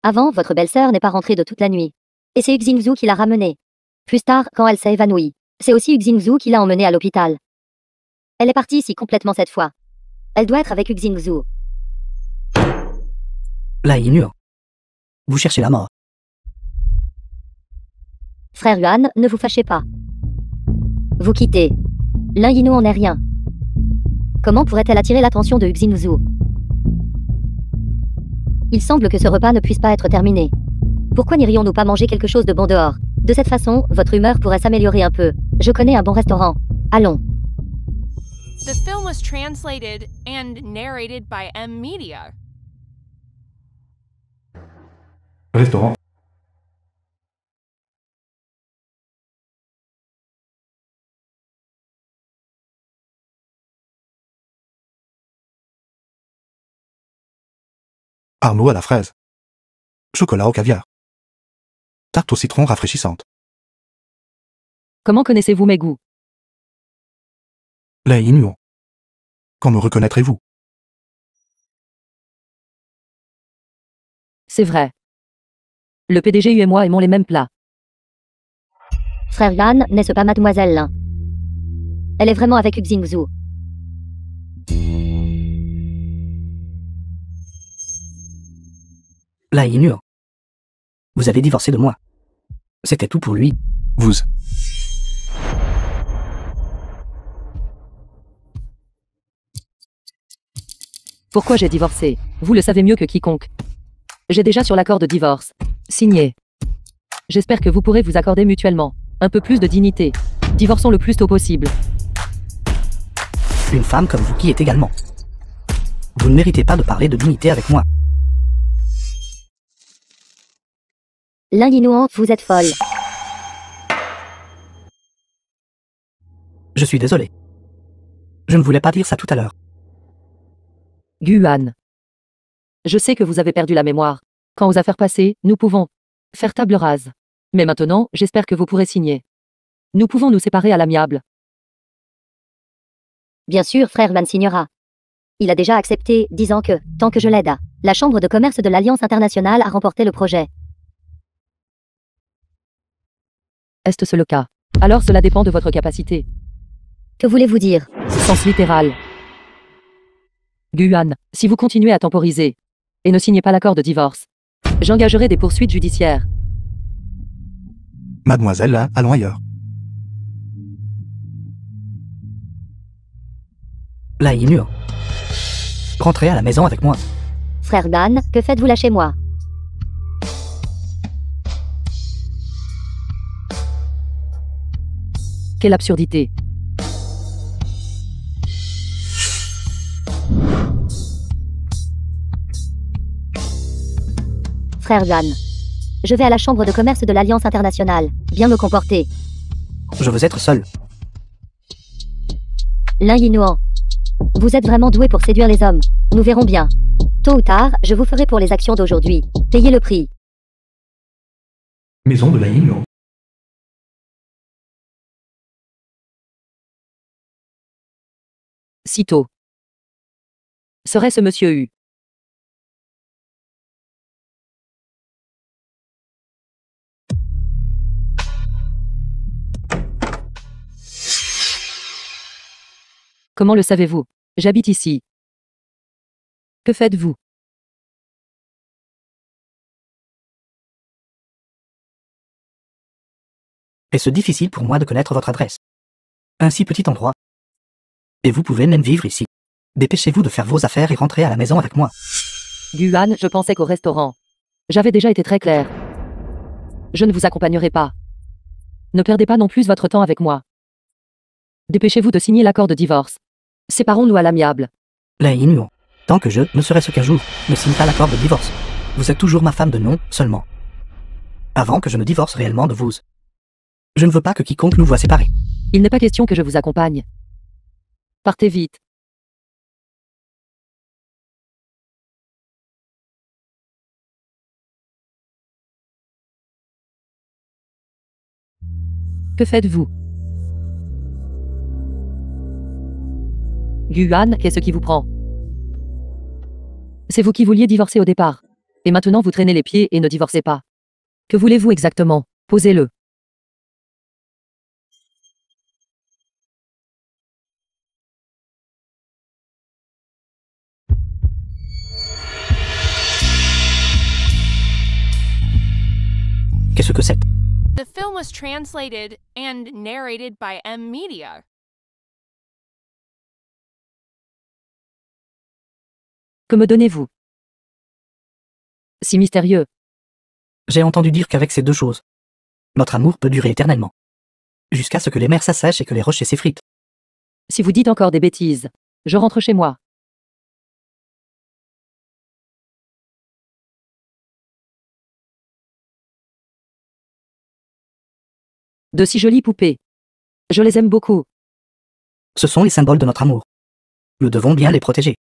Avant, votre belle-sœur n'est pas rentrée de toute la nuit. Et c'est Uxinuzu qui l'a ramenée. Plus tard, quand elle s'est évanouie, c'est aussi Uxinuzu qui l'a emmenée à l'hôpital. Elle est partie ici complètement cette fois. Elle doit être avec Uxinuzu. Lei Inuo. Vous cherchez la mort. Frère Yuan, ne vous fâchez pas. Vous quittez. Ling Yinuan en est rien. Comment pourrait-elle attirer l'attention de Uxinuzu? Il semble que ce repas ne puisse pas être terminé. Pourquoi n'irions-nous pas manger quelque chose de bon dehors? De cette façon, votre humeur pourrait s'améliorer un peu. Je connais un bon restaurant. Allons. The film was translated and narrated by M. Media. Restaurant. Arnaud à la fraise. Chocolat au caviar. Tarte au citron rafraîchissante. Comment connaissez-vous mes goûts? Lait ignorant. Quand me reconnaîtrez-vous? C'est vrai. Le PDG et moi aimons les mêmes plats. Frère Yan, n'est-ce pas mademoiselle Lin? Elle est vraiment avec Xingzhu. Là, Inu. Vous avez divorcé de moi. C'était tout pour lui. Vous. Pourquoi j'ai divorcé? Vous le savez mieux que quiconque. J'ai déjà sur l'accord de divorce. Signé. J'espère que vous pourrez vous accorder mutuellement un peu plus de dignité. Divorçons le plus tôt possible. Une femme comme vous qui est également. Vous ne méritez pas de parler de dignité avec moi. Lin Yinuan, vous êtes folle. Je suis désolé. Je ne voulais pas dire ça tout à l'heure. Guan. Je sais que vous avez perdu la mémoire. Quant aux affaires passées, nous pouvons faire table rase. Mais maintenant, j'espère que vous pourrez signer. Nous pouvons nous séparer à l'amiable. Bien sûr, frère Van signera. Il a déjà accepté, disant que, tant que je l'aide, la Chambre de commerce de l'Alliance internationale a remporté le projet. Est-ce le cas? Alors cela dépend de votre capacité. Que voulez-vous dire? Sens littéral. Guan, si vous continuez à temporiser et ne signez pas l'accord de divorce, j'engagerai des poursuites judiciaires. Mademoiselle, là, allons ailleurs. Là, Inu. Rentrez à la maison avec moi. Frère Dan, que faites-vous là chez moi? Quelle absurdité. Frère Yan. Je vais à la Chambre de commerce de l'Alliance internationale. Bien me comporter. Je veux être seul. Lin Yinuan. Vous êtes vraiment doué pour séduire les hommes. Nous verrons bien. Tôt ou tard, je vous ferai pour les actions d'aujourd'hui. Payez le prix. Maison de la Ignorant. Sitôt. Serait-ce monsieur Hu? Comment le savez-vous? J'habite ici. Que faites-vous? Est-ce difficile pour moi de connaître votre adresse? Un si petit endroit. Et vous pouvez même vivre ici. Dépêchez-vous de faire vos affaires et rentrez à la maison avec moi. Guan, je pensais qu'au restaurant. J'avais déjà été très clair. Je ne vous accompagnerai pas. Ne perdez pas non plus votre temps avec moi. Dépêchez-vous de signer l'accord de divorce. Séparons-nous à l'amiable. Là, Inu. Tant que je, ne serait-ce qu'un jour, ne signe pas l'accord de divorce. Vous êtes toujours ma femme de nom, seulement. Avant que je ne divorce réellement de vous. Je ne veux pas que quiconque nous voie séparés. Il n'est pas question que je vous accompagne. Partez vite. Que faites-vous? Guan, qu'est-ce qui vous prend? C'est vous qui vouliez divorcer au départ. Et maintenant vous traînez les pieds et ne divorcez pas. Que voulez-vous exactement? Posez-le. Qu'est-ce que c'est? The film was translated and narrated by M Media. Que me donnez-vous? Si mystérieux. J'ai entendu dire qu'avec ces deux choses, notre amour peut durer éternellement. Jusqu'à ce que les mers s'assèchent et que les rochers s'effritent. Si vous dites encore des bêtises, je rentre chez moi. De si jolies poupées. Je les aime beaucoup. Ce sont les symboles de notre amour. Nous devons bien les protéger.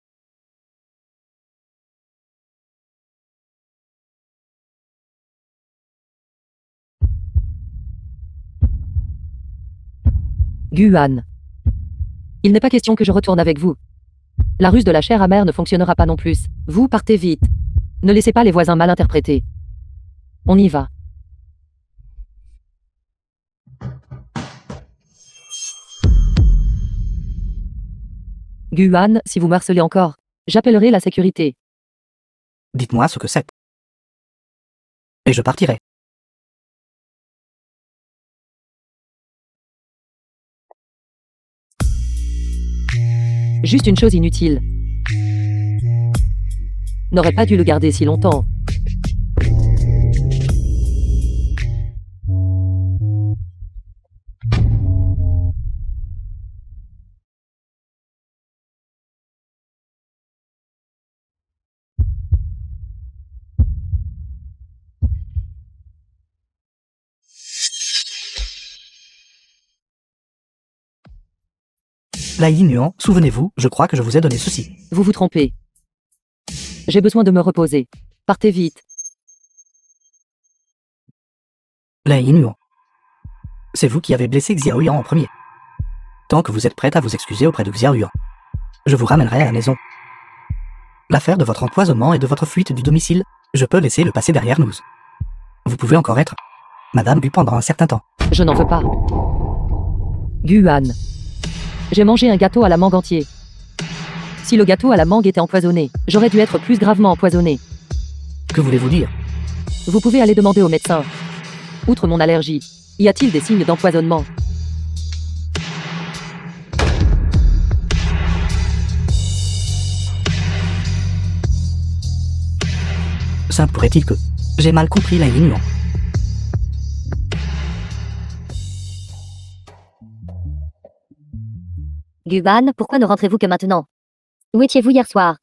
Guan. Il n'est pas question que je retourne avec vous. La ruse de la chair amère ne fonctionnera pas non plus. Vous partez vite. Ne laissez pas les voisins mal interpréter. On y va. Guan, si vous m'harcelez encore, j'appellerai la sécurité. Dites-moi ce que c'est. Et je partirai. Juste une chose inutile. N'aurais pas dû le garder si longtemps. Lai Nuan, souvenez-vous, je crois que je vous ai donné ceci. Vous vous trompez. J'ai besoin de me reposer. Partez vite. Lai Nuan. C'est vous qui avez blessé Xiao Yan en premier. Tant que vous êtes prête à vous excuser auprès de Xiao Yan, je vous ramènerai à la maison. L'affaire de votre empoisonnement et de votre fuite du domicile, je peux laisser le passé derrière nous. Vous pouvez encore être Madame Gu pendant un certain temps. Je n'en veux pas. Guan. J'ai mangé un gâteau à la mangue entier. Si le gâteau à la mangue était empoisonné, j'aurais dû être plus gravement empoisonné. Que voulez-vous dire? Vous pouvez aller demander au médecin. Outre mon allergie, y a-t-il des signes d'empoisonnement? Ça pourrait-il que... J'ai mal compris Lai Nuan. Guan, pourquoi ne rentrez-vous que maintenant? Où étiez-vous hier soir?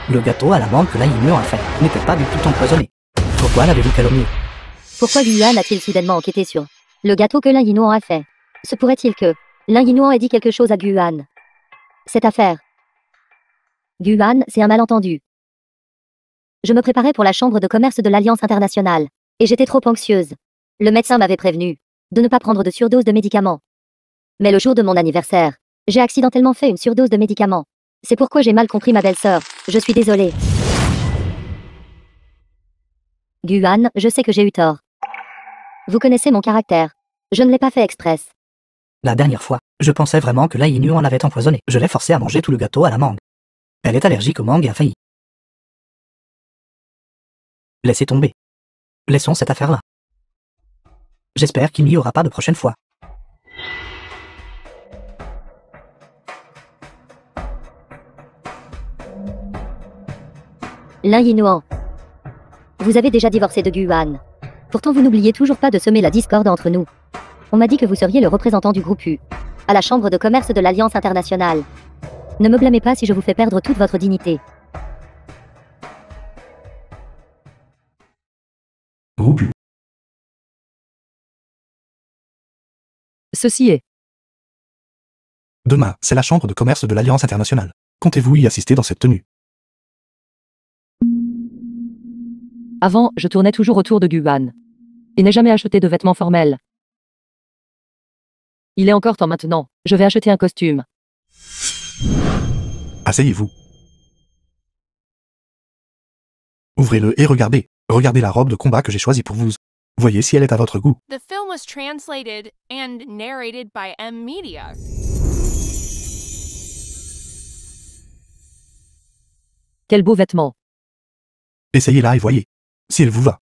Le gâteau à la mangue que Lai Nuan a fait n'était pas du tout empoisonné. Pourquoi l'avez-vous calomnié? Pourquoi Guan a-t-il soudainement enquêté sur le gâteau que Lin Yinuan a fait? Se pourrait-il que Lin Yinuan ait dit quelque chose à Guan? Cette affaire. Guan, c'est un malentendu. Je me préparais pour la chambre de commerce de l'Alliance internationale, et j'étais trop anxieuse. Le médecin m'avait prévenu de ne pas prendre de surdose de médicaments. Mais le jour de mon anniversaire, j'ai accidentellement fait une surdose de médicaments. C'est pourquoi j'ai mal compris ma belle-sœur. Je suis désolée. Guan, je sais que j'ai eu tort. Vous connaissez mon caractère. Je ne l'ai pas fait express. La dernière fois, je pensais vraiment que Lai Nuan l'avait empoisonné. Je l'ai forcé à manger tout le gâteau à la mangue. Elle est allergique aux mangues et a failli. Laissez tomber. Laissons cette affaire-là. J'espère qu'il n'y aura pas de prochaine fois. Lin Yinuan. Vous avez déjà divorcé de Guan. Pourtant vous n'oubliez toujours pas de semer la discorde entre nous. On m'a dit que vous seriez le représentant du groupe U, à la chambre de commerce de l'Alliance internationale. Ne me blâmez pas si je vous fais perdre toute votre dignité. Groupe U. Ceci est. Demain, c'est la chambre de commerce de l'Alliance internationale. Comptez-vous y assister dans cette tenue? Avant, je tournais toujours autour de Guan. Et n'ai jamais acheté de vêtements formels. Il est encore temps maintenant. Je vais acheter un costume. Asseyez-vous. Ouvrez-le et regardez. Regardez la robe de combat que j'ai choisie pour vous. Voyez si elle est à votre goût. The film was translated and narrated by M Media. Quel beau vêtement. Essayez-la et voyez. Si elle vous va.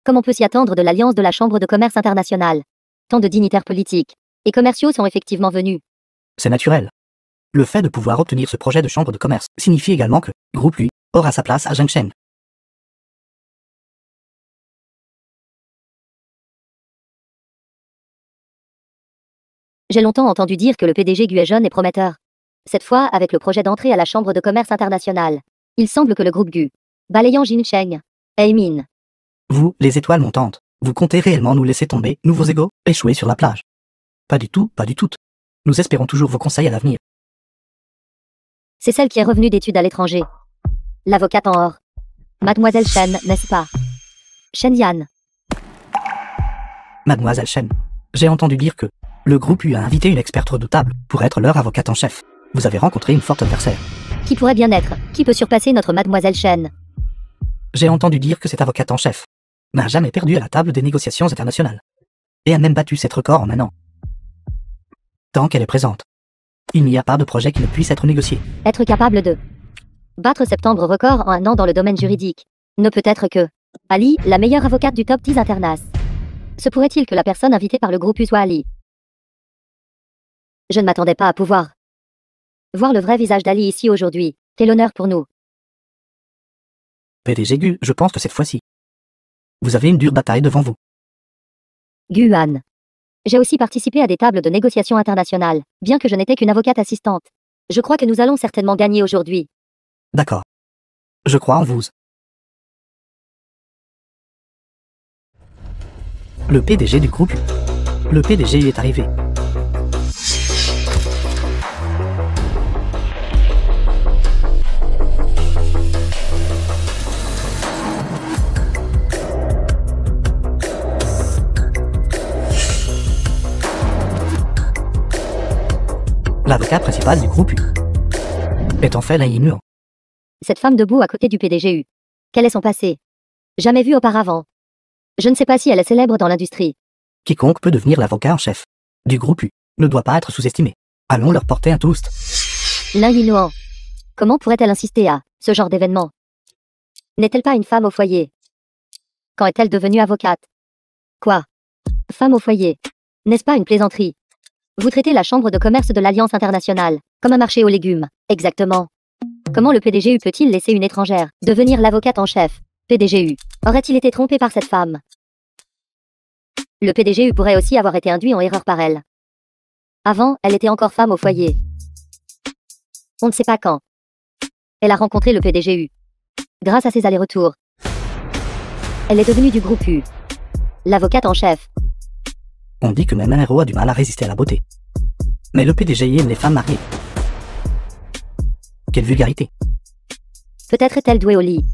Comme on peut s'y attendre de l'Alliance de la Chambre de commerce internationale. Tant de dignitaires politiques et commerciaux sont effectivement venus. C'est naturel. Le fait de pouvoir obtenir ce projet de chambre de commerce signifie également que Groupe U aura sa place à Zhengsheng. J'ai longtemps entendu dire que le PDG Gu est jeune et prometteur. Cette fois, avec le projet d'entrée à la Chambre de commerce internationale. Il semble que le groupe Gu, balayant Jin Cheng, est mine. Vous, les étoiles montantes, vous comptez réellement nous laisser tomber, nous vos égaux, échouer sur la plage? Pas du tout, pas du tout. Nous espérons toujours vos conseils à l'avenir. C'est celle qui est revenue d'études à l'étranger. L'avocate en or. Mademoiselle Chen, n'est-ce pas? Shen Yan. Mademoiselle Chen, j'ai entendu dire que le groupe U a invité une experte redoutable pour être leur avocate en chef. Vous avez rencontré une forte adversaire. Qui pourrait bien être? Qui peut surpasser notre Mademoiselle Chen? J'ai entendu dire que cette avocate en chef n'a jamais perdu à la table des négociations internationales. Et a même battu cet record en un an. Tant qu'elle est présente, il n'y a pas de projet qui ne puisse être négocié. Être capable de battre septembre record en un an dans le domaine juridique. Ne peut être que Ali, la meilleure avocate du top 10 Internas. Se pourrait-il que la personne invitée par le groupe U soit Ali? Je ne m'attendais pas à pouvoir voir le vrai visage d'Ali ici aujourd'hui. Quel honneur pour nous. PDG Gu, je pense que cette fois-ci, vous avez une dure bataille devant vous. Guan. J'ai aussi participé à des tables de négociation internationales, bien que je n'étais qu'une avocate assistante. Je crois que nous allons certainement gagner aujourd'hui. D'accord. Je crois en vous. Le PDG du groupe U. Le PDG est arrivé. L'avocat principal du groupe U est en fait Lin Yinuan. Cette femme debout à côté du PDG U. Quel est son passé? Jamais vu auparavant. Je ne sais pas si elle est célèbre dans l'industrie. Quiconque peut devenir l'avocat en chef du groupe U ne doit pas être sous-estimé. Allons leur porter un toast. Lin Yinuan. Comment pourrait-elle insister à ce genre d'événement? N'est-elle pas une femme au foyer? Quand est-elle devenue avocate? Quoi? Femme au foyer. N'est-ce pas une plaisanterie? Vous traitez la chambre de commerce de l'Alliance internationale comme un marché aux légumes. Exactement. Comment le PDGU peut-il laisser une étrangère devenir l'avocate en chef? PDGU. Aurait-il été trompé par cette femme? Le PDGU pourrait aussi avoir été induit en erreur par elle. Avant, elle était encore femme au foyer. On ne sait pas quand. Elle a rencontré le PDGU. Grâce à ses allers-retours. Elle est devenue du groupe U. L'avocate en chef. On dit que même un héros a du mal à résister à la beauté. Mais le PDG aime les femmes mariées. Quelle vulgarité. Peut-être est-elle douée au lit.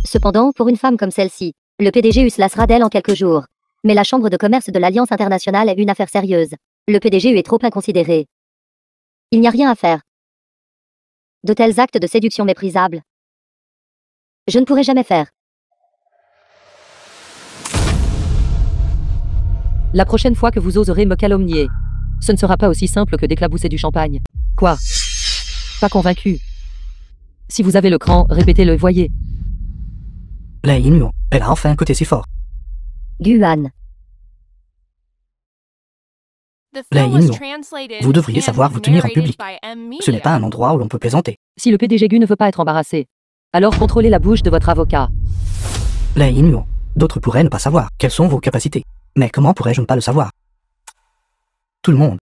Cependant, pour une femme comme celle-ci, le PDGU se lassera d'elle en quelques jours. Mais la chambre de commerce de l'Alliance internationale est une affaire sérieuse. Le PDGU est trop inconsidéré. Il n'y a rien à faire. De tels actes de séduction méprisables. Je ne pourrai jamais faire. La prochaine fois que vous oserez me calomnier, ce ne sera pas aussi simple que d'éclabousser du champagne. Quoi? Pas convaincu? Si vous avez le cran, répétez-le, voyez. Lin Yinuan, elle a enfin un côté si fort. Guan. The Lin film was Yinuan, translated vous devriez and savoir vous tenir en narrated public. by M Ce n'est Media. pas un endroit où l'on peut plaisanter. Si le PDG Gu ne veut pas être embarrassé, alors contrôlez la bouche de votre avocat. Lin Yinuan, d'autres pourraient ne pas savoir quelles sont vos capacités. Mais comment pourrais-je ne pas le savoir? Tout le monde.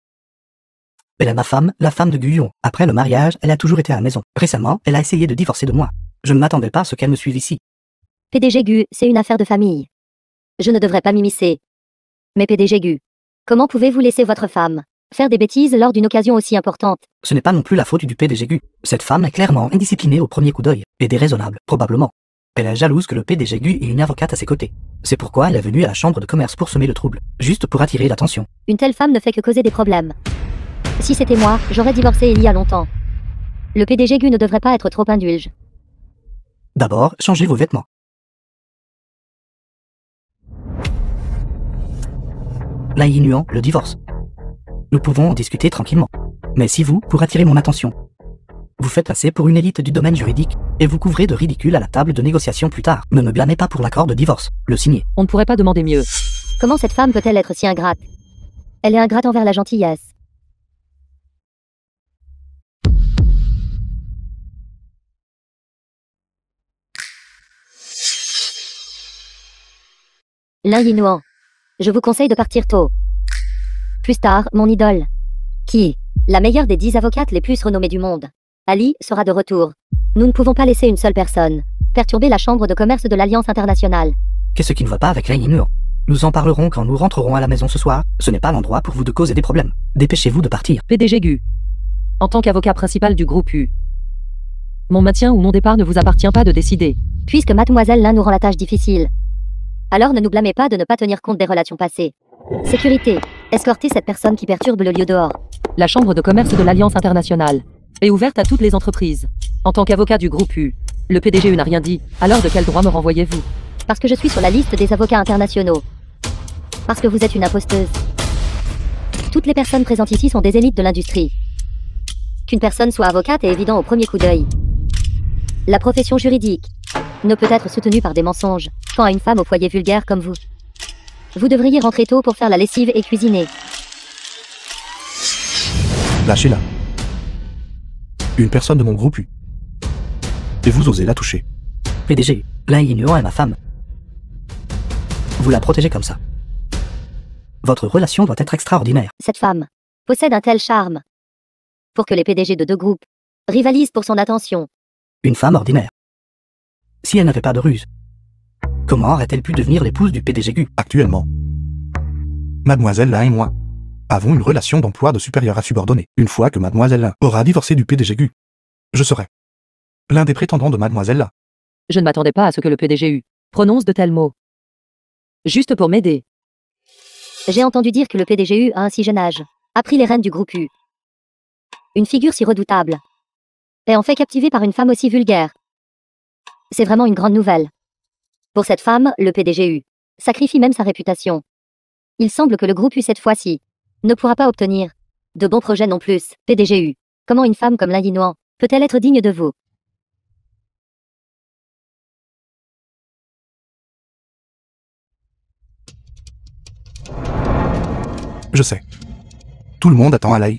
Elle est ma femme, la femme de Guyon. Après le mariage, elle a toujours été à la maison. Récemment, elle a essayé de divorcer de moi. Je ne m'attendais pas à ce qu'elle me suive ici. PDG Gu, c'est une affaire de famille. Je ne devrais pas m'immiscer. Mais PDG Gu, comment pouvez-vous laisser votre femme faire des bêtises lors d'une occasion aussi importante? Ce n'est pas non plus la faute du PDG Gu. Cette femme est clairement indisciplinée au premier coup d'œil, et déraisonnable, probablement. Elle est jalouse que le PDG Gu ait une avocate à ses côtés. C'est pourquoi elle est venue à la chambre de commerce pour semer le trouble, juste pour attirer l'attention. Une telle femme ne fait que causer des problèmes. Si c'était moi, j'aurais divorcé il y a longtemps. Le PDG Gu ne devrait pas être trop indulge. D'abord, changez vos vêtements. Lin Yinuan, le divorce. Nous pouvons en discuter tranquillement. Mais si vous, pour attirer mon attention, vous faites passer pour une élite du domaine juridique, et vous couvrez de ridicule à la table de négociation plus tard, ne me blâmez pas pour l'accord de divorce, le signez. On ne pourrait pas demander mieux. Comment cette femme peut-elle être si ingrate? Elle est ingrate envers la gentillesse. Lin Yinuan. Je vous conseille de partir tôt. Plus tard, mon idole. Qui est la meilleure des 10 avocates les plus renommées du monde. Ali sera de retour. Nous ne pouvons pas laisser une seule personne perturber la chambre de commerce de l'Alliance internationale. Qu'est-ce qui ne va pas avec Lei Yinluo? Nous en parlerons quand nous rentrerons à la maison ce soir. Ce n'est pas l'endroit pour vous de causer des problèmes. Dépêchez-vous de partir. PDG Gu. En tant qu'avocat principal du groupe U. Mon maintien ou mon départ ne vous appartient pas de décider. Puisque mademoiselle Lin nous rend la tâche difficile. Alors ne nous blâmez pas de ne pas tenir compte des relations passées. Sécurité. Escortez cette personne qui perturbe le lieu dehors. La chambre de commerce de l'Alliance internationale est ouverte à toutes les entreprises. En tant qu'avocat du groupe U, le PDG n'a rien dit. Alors de quel droit me renvoyez-vous? Parce que je suis sur la liste des avocats internationaux. Parce que vous êtes une imposteuse. Toutes les personnes présentes ici sont des élites de l'industrie. Qu'une personne soit avocate est évident au premier coup d'œil. La profession juridique ne peut être soutenue par des mensonges, quand à une femme au foyer vulgaire comme vous. Vous devriez rentrer tôt pour faire la lessive et cuisiner. Lâchez-la. Une personne de mon groupe U. Et vous osez la toucher. PDG, Lei Yinluo est ma femme. Vous la protégez comme ça. Votre relation doit être extraordinaire. Cette femme possède un tel charme pour que les PDG de deux groupes rivalisent pour son attention. Une femme ordinaire. Si elle n'avait pas de ruse, comment aurait-elle pu devenir l'épouse du PDG Gu? Actuellement, mademoiselle Lin et moi avons une relation d'emploi de supérieur à subordonné. Une fois que mademoiselle Lin aura divorcé du PDG Gu, je serai l'un des prétendants de mademoiselle Lin. Je ne m'attendais pas à ce que le PDG U prononce de tels mots. Juste pour m'aider. J'ai entendu dire que le PDG U, à un si jeune âge, a pris les rênes du groupe U. Une figure si redoutable est en fait captivée par une femme aussi vulgaire. C'est vraiment une grande nouvelle. Pour cette femme, le PDG U sacrifie même sa réputation. Il semble que le groupe U cette fois-ci ne pourra pas obtenir de bons projets non plus. PDG U, comment une femme comme Lin Yinluo peut-elle être digne de vous? Je sais. Tout le monde attend Alai.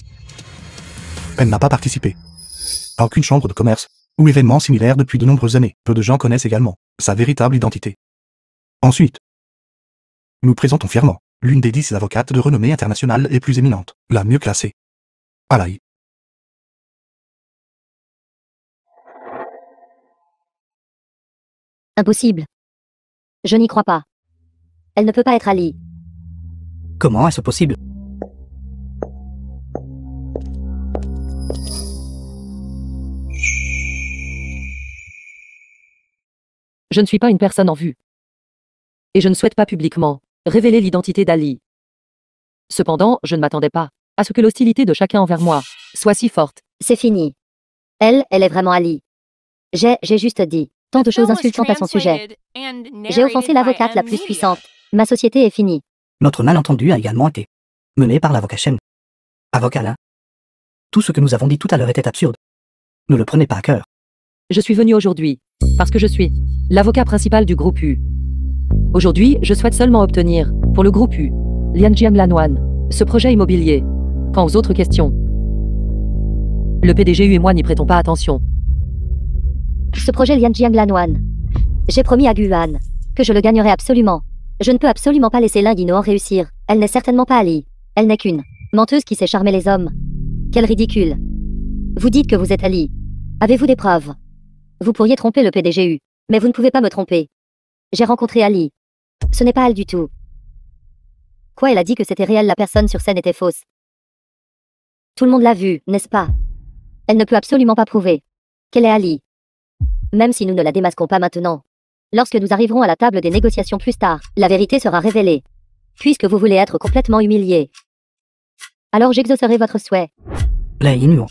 Elle n'a pas participé à aucune chambre de commerce ou événement similaire depuis de nombreuses années. Peu de gens connaissent également sa véritable identité. Ensuite, nous présentons fièrement l'une des 10 avocates de renommée internationale les plus éminentes, la mieux classée. Alai. Impossible. Je n'y crois pas. Elle ne peut pas être Ali. Comment est-ce possible? Je ne suis pas une personne en vue. Et je ne souhaite pas publiquement révéler l'identité d'Ali. Cependant, je ne m'attendais pas à ce que l'hostilité de chacun envers moi soit si forte. C'est fini. Elle est vraiment Ali. J'ai juste dit tant de choses insultantes à son sujet. J'ai offensé l'avocate la plus puissante. Ma société est finie. Notre malentendu a également été mené par l'avocat Shen. Avocat Lin. Tout ce que nous avons dit tout à l'heure était absurde. Ne le prenez pas à cœur. Je suis venu aujourd'hui parce que je suis l'avocat principal du groupe U. Aujourd'hui, je souhaite seulement obtenir, pour le groupe U, Lianjiang Lanwan, ce projet immobilier. Quant aux autres questions, le PDG U et moi n'y prêtons pas attention. Ce projet Lianjiang Lanwan. J'ai promis à Guan que je le gagnerai absolument. Je ne peux absolument pas laisser Lin Yinluo réussir. Elle n'est certainement pas Ali. Elle n'est qu'une menteuse qui sait charmer les hommes. Quel ridicule. Vous dites que vous êtes Ali. Avez-vous des preuves? Vous pourriez tromper le PDG U, mais vous ne pouvez pas me tromper. J'ai rencontré Ali. Ce n'est pas elle du tout. Quoi, elle a dit que c'était réel, la personne sur scène était fausse. Tout le monde l'a vue, n'est-ce pas? Elle ne peut absolument pas prouver qu'elle est Ali. Même si nous ne la démasquons pas maintenant. Lorsque nous arriverons à la table des négociations plus tard, la vérité sera révélée. Puisque vous voulez être complètement humilié. Alors j'exaucerai votre souhait. Lei Yinluo.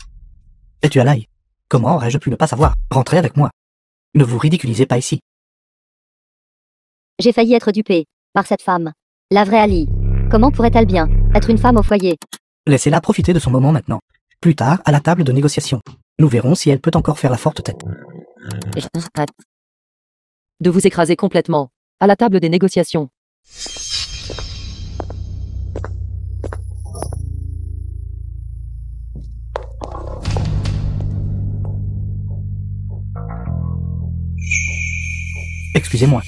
Es-tu à Lai? Comment aurais-je pu ne pas savoir? Rentrez avec moi. Ne vous ridiculisez pas ici. J'ai failli être dupé par cette femme. La vraie Ali. Comment pourrait-elle bien être une femme au foyer? Laissez-la profiter de son moment maintenant. Plus tard, à la table de négociation. Nous verrons si elle peut encore faire la forte tête. De vous écraser complètement à la table des négociations. Excusez-moi.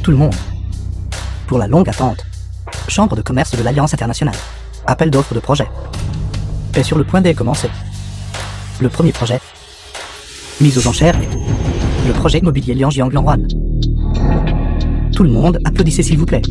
Tout le monde. Pour la longue attente. Chambre de commerce de l'Alliance internationale. Appel d'offres de projet. Est sur le point de commencer. Le premier projet. Mise aux enchères. Le projet immobilier Lianjiang Langwan. Tout le monde, applaudissez s'il vous plaît.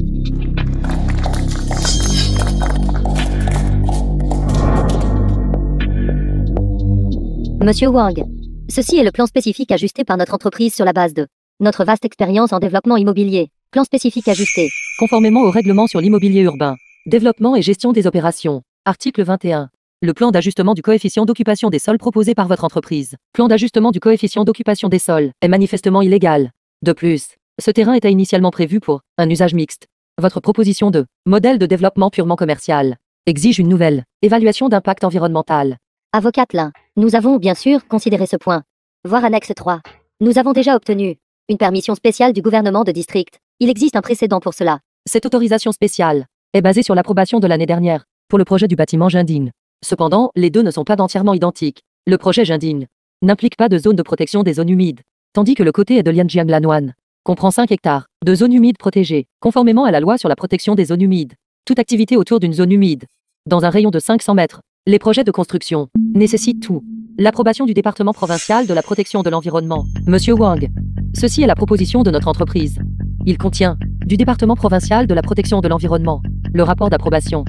Monsieur Wang, ceci est le plan spécifique ajusté par notre entreprise sur la base de notre vaste expérience en développement immobilier. Plan spécifique ajusté. Conformément au règlement sur l'immobilier urbain, développement et gestion des opérations. Article 21. Le plan d'ajustement du coefficient d'occupation des sols proposé par votre entreprise. Plan d'ajustement du coefficient d'occupation des sols est manifestement illégal. De plus, ce terrain était initialement prévu pour un usage mixte. Votre proposition de modèle de développement purement commercial exige une nouvelle évaluation d'impact environnemental. Avocate Lin, nous avons bien sûr considéré ce point. Voir annexe 3. Nous avons déjà obtenu une permission spéciale du gouvernement de district. Il existe un précédent pour cela. Cette autorisation spéciale est basée sur l'approbation de l'année dernière pour le projet du bâtiment Jindin. Cependant, les deux ne sont pas entièrement identiques. Le projet Jindin n'implique pas de zone de protection des zones humides, tandis que le côté est de Lianjiang Lanwan comprend 5 hectares de zones humides protégées, conformément à la loi sur la protection des zones humides. Toute activité autour d'une zone humide, dans un rayon de 500 mètres, les projets de construction nécessitent tout. L'approbation du département provincial de la protection de l'environnement. Monsieur Wang, ceci est la proposition de notre entreprise. Il contient du département provincial de la protection de l'environnement le rapport d'approbation.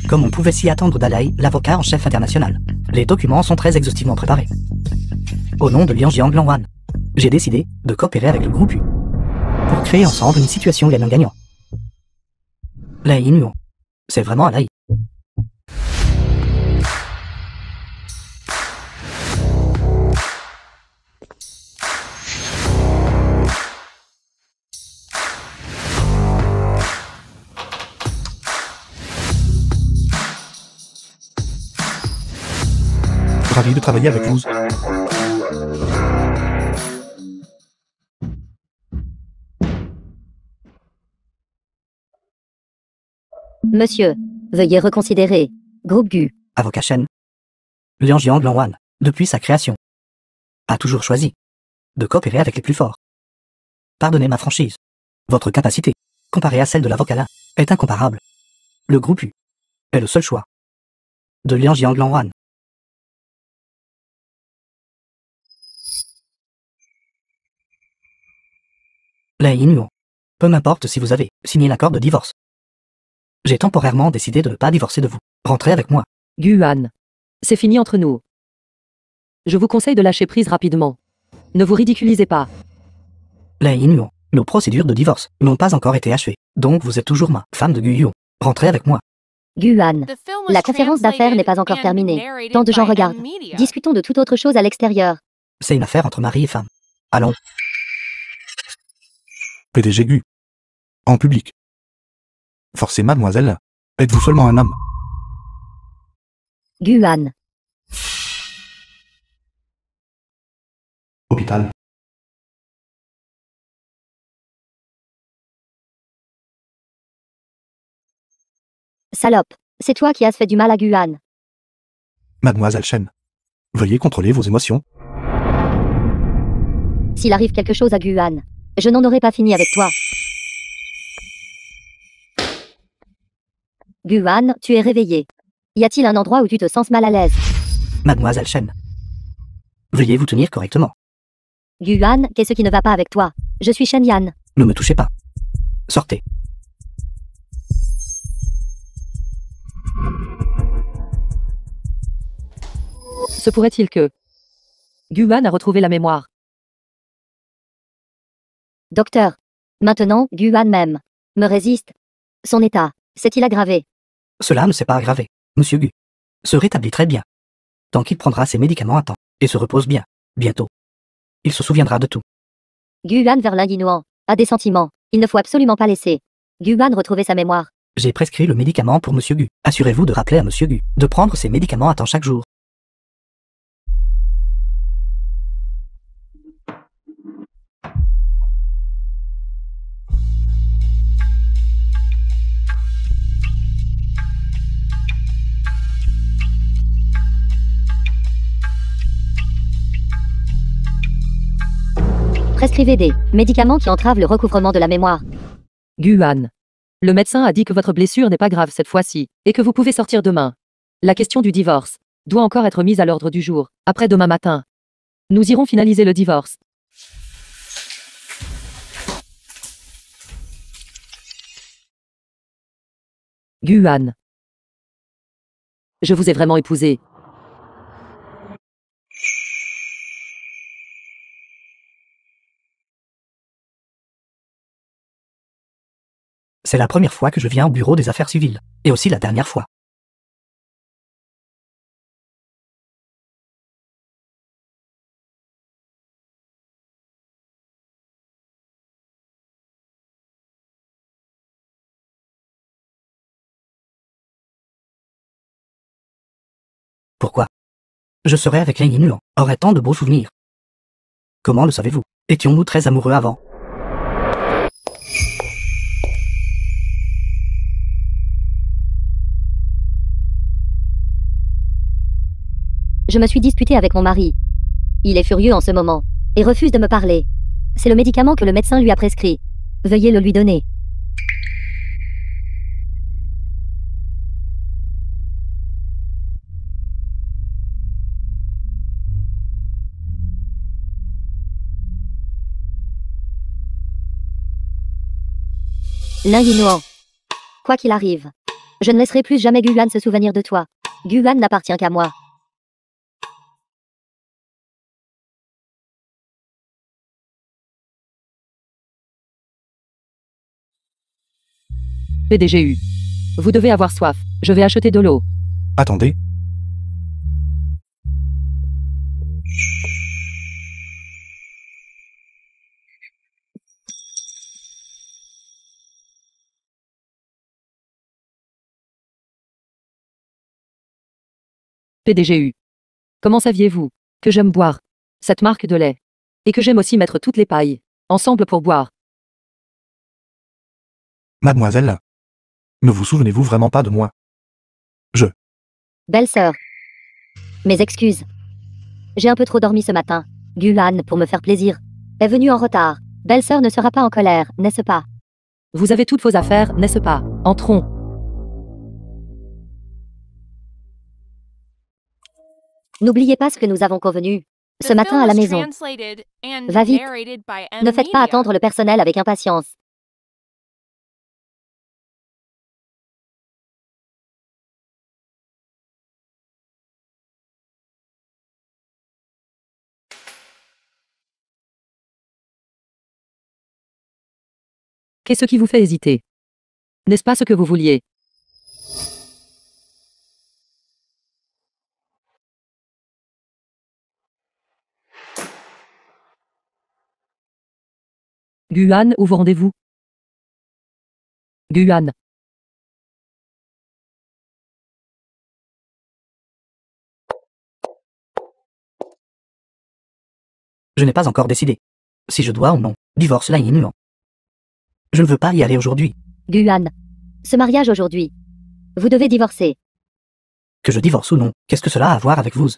Comme on pouvait s'y attendre d'Alai, l'avocat en chef international. Les documents sont très exhaustivement préparés. Au nom de Lianjiang Langwan, j'ai décidé de coopérer avec le groupe U pour créer ensemble une situation gagnant-gagnant. Lai Nuon, c'est vraiment Alai. Ravi de travailler avec vous. Monsieur, veuillez reconsidérer. Groupe GU. Avocat Shen. Lianjiang Langwan, depuis sa création, a toujours choisi de coopérer avec les plus forts. Pardonnez ma franchise. Votre capacité, comparée à celle de l'avocat Lin, est incomparable. Le groupe U est le seul choix de Lianjiang Langwan. Lai Nuon. Peu m'importe si vous avez signé l'accord de divorce. J'ai temporairement décidé de ne pas divorcer de vous. Rentrez avec moi. Guan, c'est fini entre nous. Je vous conseille de lâcher prise rapidement. Ne vous ridiculisez pas. Lai Nuon. Nos procédures de divorce n'ont pas encore été achevées. Donc vous êtes toujours ma femme de Guyon. Rentrez avec moi. Guan. The film was La conférence d'affaires n'est pas encore translated terminée. and narrated Tant de gens by regardent. M-Media. Discutons de toute autre chose à l'extérieur. C'est une affaire entre mari et femme. Allons. PDG GU. En public. Forcez mademoiselle. Êtes-vous seulement un homme? Guan. Hôpital. Salope. C'est toi qui as fait du mal à Guan. Mademoiselle Chen. Veuillez contrôler vos émotions. S'il arrive quelque chose à Guan, je n'en aurai pas fini avec toi. Guan, tu es réveillé. Y a-t-il un endroit où tu te sens mal à l'aise? Mademoiselle Chen. Veuillez vous tenir correctement. Guan, qu'est-ce qui ne va pas avec toi? Je suis Shen Yan. Ne me touchez pas. Sortez. Se pourrait-il que Guan a retrouvé la mémoire? Docteur. Maintenant, Guan même me résiste. Son état s'est-il aggravé? Cela ne s'est pas aggravé. Monsieur Gu se rétablit très bien. Tant qu'il prendra ses médicaments à temps et se repose bien, bientôt. Il se souviendra de tout. Guan vers l'Inguinuan a des sentiments. Il ne faut absolument pas laisser Guan retrouver sa mémoire. J'ai prescrit le médicament pour Monsieur Gu. Assurez-vous de rappeler à Monsieur Gu de prendre ses médicaments à temps chaque jour. Prescrivez des médicaments qui entravent le recouvrement de la mémoire. Guan. Le médecin a dit que votre blessure n'est pas grave cette fois-ci, et que vous pouvez sortir demain. La question du divorce doit encore être mise à l'ordre du jour, après demain matin. Nous irons finaliser le divorce. Guan. Je vous ai vraiment épousé. C'est la première fois que je viens au bureau des affaires civiles, et aussi la dernière fois. Pourquoi? Je serais avec Lin Yinuan, aurait tant de beaux souvenirs. Comment le savez-vous? Étions-nous très amoureux avant? Je me suis disputée avec mon mari. Il est furieux en ce moment et refuse de me parler. C'est le médicament que le médecin lui a prescrit. Veuillez le lui donner. Lin Yinuan. Quoi qu'il arrive, je ne laisserai plus jamais Guan se souvenir de toi. Guan n'appartient qu'à moi. PDGU. Vous devez avoir soif. Je vais acheter de l'eau. Attendez. PDGU. Comment saviez-vous que j'aime boire cette marque de lait et que j'aime aussi mettre toutes les pailles ensemble pour boire? Mademoiselle. Ne vous souvenez-vous vraiment pas de moi? Belle-sœur. Mes excuses. J'ai un peu trop dormi ce matin. Guan, pour me faire plaisir, est venue en retard. Belle-sœur ne sera pas en colère, n'est-ce pas? Vous avez toutes vos affaires, n'est-ce pas? Entrons. N'oubliez pas ce que nous avons convenu. Ce The matin film à la was maison. translated and Va vite. narrated by Ne faites pas M-Media. attendre le personnel avec impatience. Qu'est-ce qui vous fait hésiter? N'est-ce pas ce que vous vouliez? Guan, où vous rendez-vous? Guan. Je n'ai pas encore décidé. Si je dois ou non, divorce Lin Yinuan. Je ne veux pas y aller aujourd'hui. Guan. Ce mariage aujourd'hui. Vous devez divorcer. Que je divorce ou non, qu'est-ce que cela a à voir avec vous?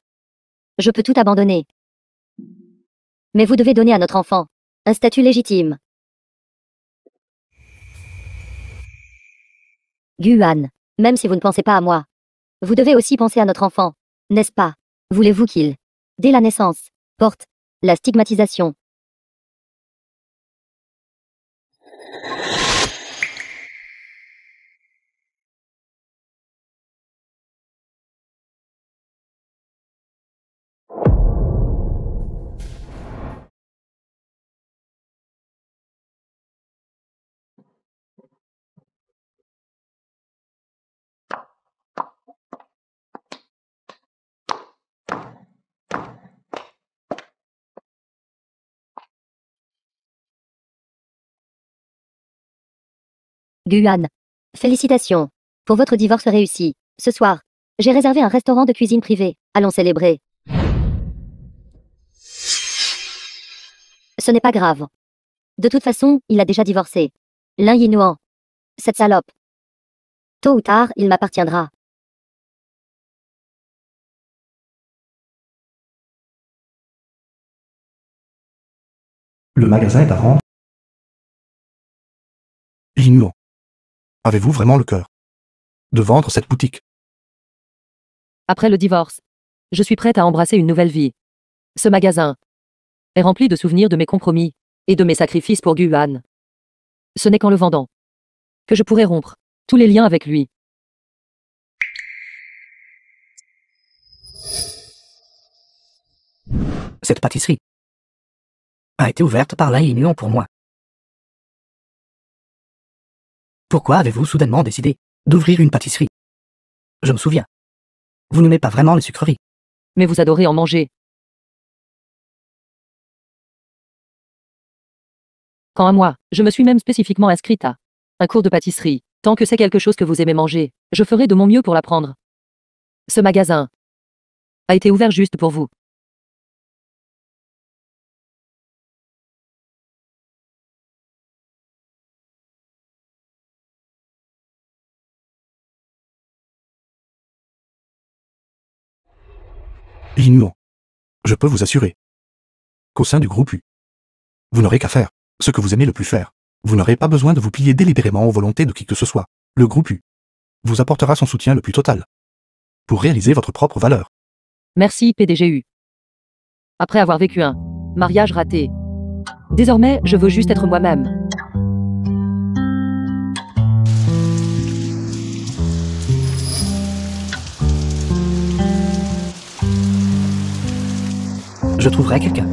Je peux tout abandonner. Mais vous devez donner à notre enfant un statut légitime. Guan. Même si vous ne pensez pas à moi, vous devez aussi penser à notre enfant, n'est-ce pas? Voulez-vous qu'il, dès la naissance, porte la stigmatisation? Guan. Félicitations pour votre divorce réussi. Ce soir, j'ai réservé un restaurant de cuisine privée. Allons célébrer. Ce n'est pas grave. De toute façon, il a déjà divorcé. Lin Yinuan. Cette salope. Tôt ou tard, il m'appartiendra. Le magasin est à vendre. Linuan. Avez-vous vraiment le cœur de vendre cette boutique? Après le divorce, je suis prête à embrasser une nouvelle vie. Ce magasin est rempli de souvenirs de mes compromis et de mes sacrifices pour Guan. Ce n'est qu'en le vendant que je pourrai rompre tous les liens avec lui. Cette pâtisserie a été ouverte par Lai Nuon pour moi. Pourquoi avez-vous soudainement décidé d'ouvrir une pâtisserie? Je me souviens. Vous n'aimez pas vraiment les sucreries. Mais vous adorez en manger. Quant à moi, je me suis même spécifiquement inscrite à un cours de pâtisserie. Tant que c'est quelque chose que vous aimez manger, je ferai de mon mieux pour l'apprendre. Ce magasin a été ouvert juste pour vous. Li Nuon. Je peux vous assurer qu'au sein du groupe U, vous n'aurez qu'à faire ce que vous aimez le plus faire. Vous n'aurez pas besoin de vous plier délibérément aux volontés de qui que ce soit. Le groupe U vous apportera son soutien le plus total pour réaliser votre propre valeur. Merci PDGU. Après avoir vécu un mariage raté, désormais je veux juste être moi-même. Je trouverai quelqu'un.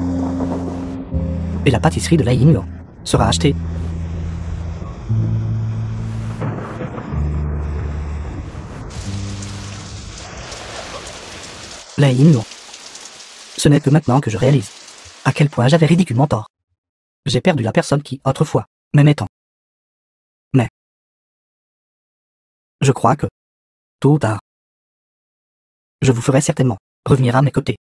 Et la pâtisserie de Lai Nuon sera achetée. Lai Nuon. Ce n'est que maintenant que je réalise à quel point j'avais ridiculement tort. J'ai perdu la personne qui, autrefois, m'aimait tant. Mais je crois que, tôt ou tard, je vous ferai certainement revenir à mes côtés.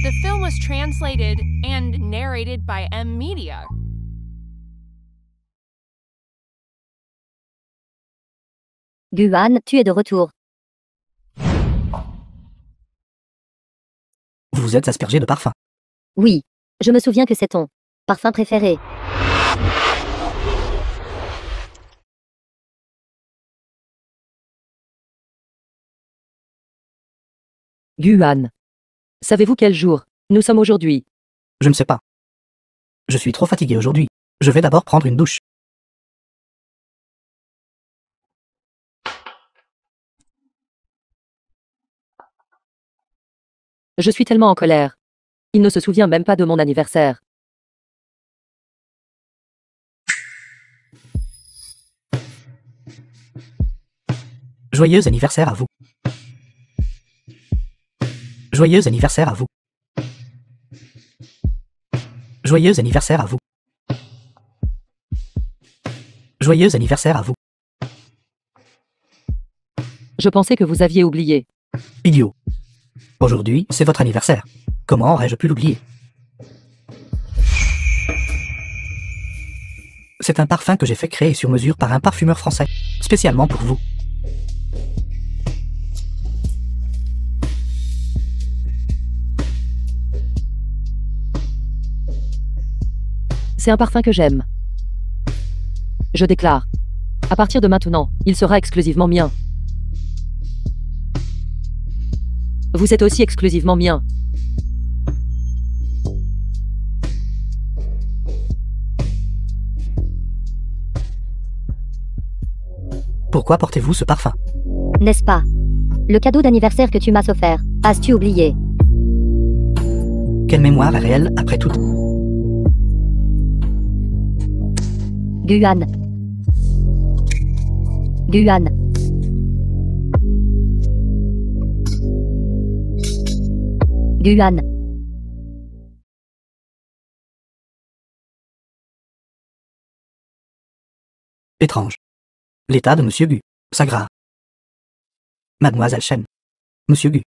The film was translated and narrated by M Media. Guan, tu es de retour. Vous vous êtes aspergé de parfum. Oui, je me souviens que c'est ton parfum préféré. Guan. Savez-vous quel jour nous sommes aujourd'hui? Je ne sais pas. Je suis trop fatigué aujourd'hui. Je vais d'abord prendre une douche. Je suis tellement en colère. Il ne se souvient même pas de mon anniversaire. Joyeux anniversaire à vous. Joyeux anniversaire à vous. Joyeux anniversaire à vous. Joyeux anniversaire à vous. Je pensais que vous aviez oublié. Idiot. Aujourd'hui, c'est votre anniversaire. Comment aurais-je pu l'oublier? C'est un parfum que j'ai fait créer sur mesure par un parfumeur français, spécialement pour vous. C'est un parfum que j'aime. Je déclare. À partir de maintenant, il sera exclusivement mien. Vous êtes aussi exclusivement mien. Pourquoi portez-vous ce parfum? N'est-ce pas? Le cadeau d'anniversaire que tu m'as offert. As-tu oublié? Quelle mémoire est réelle après tout? Guan. Guan. Guan. Étrange. L'état de Monsieur Gu s'aggrave. Mademoiselle Chen. Monsieur Gu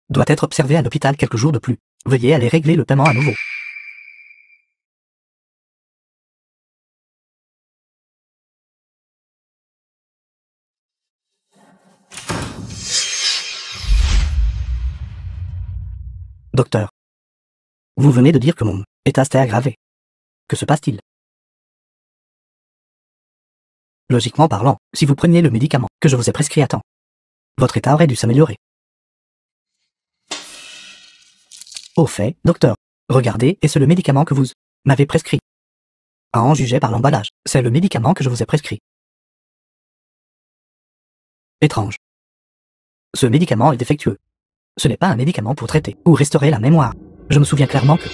doit être observé à l'hôpital quelques jours de plus. Veuillez aller régler le paiement à nouveau. Docteur. Vous venez de dire que mon état s'était aggravé. Que se passe-t-il? Logiquement parlant, si vous preniez le médicament que je vous ai prescrit à temps, votre état aurait dû s'améliorer. Au fait, docteur, regardez, et c'est le médicament que vous m'avez prescrit. À en juger par l'emballage, c'est le médicament que je vous ai prescrit. Étrange. Ce médicament est défectueux. Ce n'est pas un médicament pour traiter ou restaurer la mémoire. Je me souviens clairement que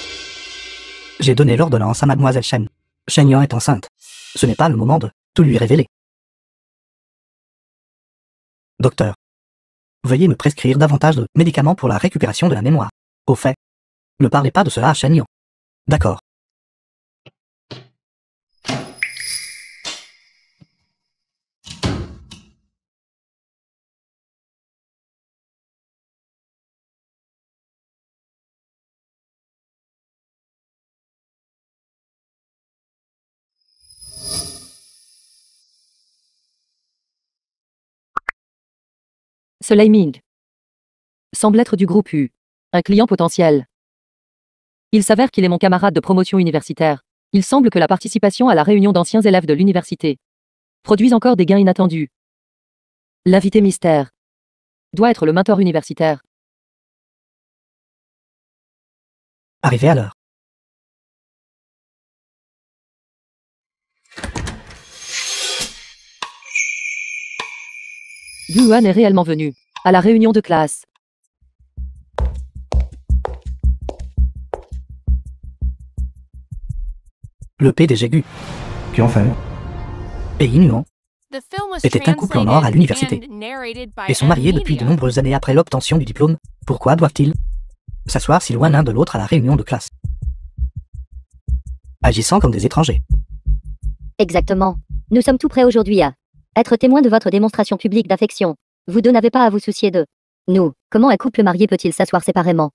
j'ai donné l'ordonnance à mademoiselle Shen. Shen Yan est enceinte. Ce n'est pas le moment de tout lui révéler. Docteur, veuillez me prescrire davantage de médicaments pour la récupération de la mémoire. Au fait, ne parlez pas de cela à Shen Yan. D'accord. Ce Ming semble être du groupe U, un client potentiel. Il s'avère qu'il est mon camarade de promotion universitaire. Il semble que la participation à la réunion d'anciens élèves de l'université produise encore des gains inattendus. L'invité mystère doit être le mentor universitaire. Arrivé à l'heure. Guan est réellement venu à la réunion de classe. Le PDG Gu Qui en fait? et Yin Yuan The film was était un couple en or à l'université translated and narrated by et sont mariés depuis de M-Media. nombreuses années après l'obtention du diplôme. Pourquoi doivent-ils s'asseoir si loin l'un de l'autre à la réunion de classe, agissant comme des étrangers? Exactement. Nous sommes tout prêts aujourd'hui à être témoins de votre démonstration publique d'affection. Vous deux n'avez pas à vous soucier de nous. Comment un couple marié peut-il s'asseoir séparément?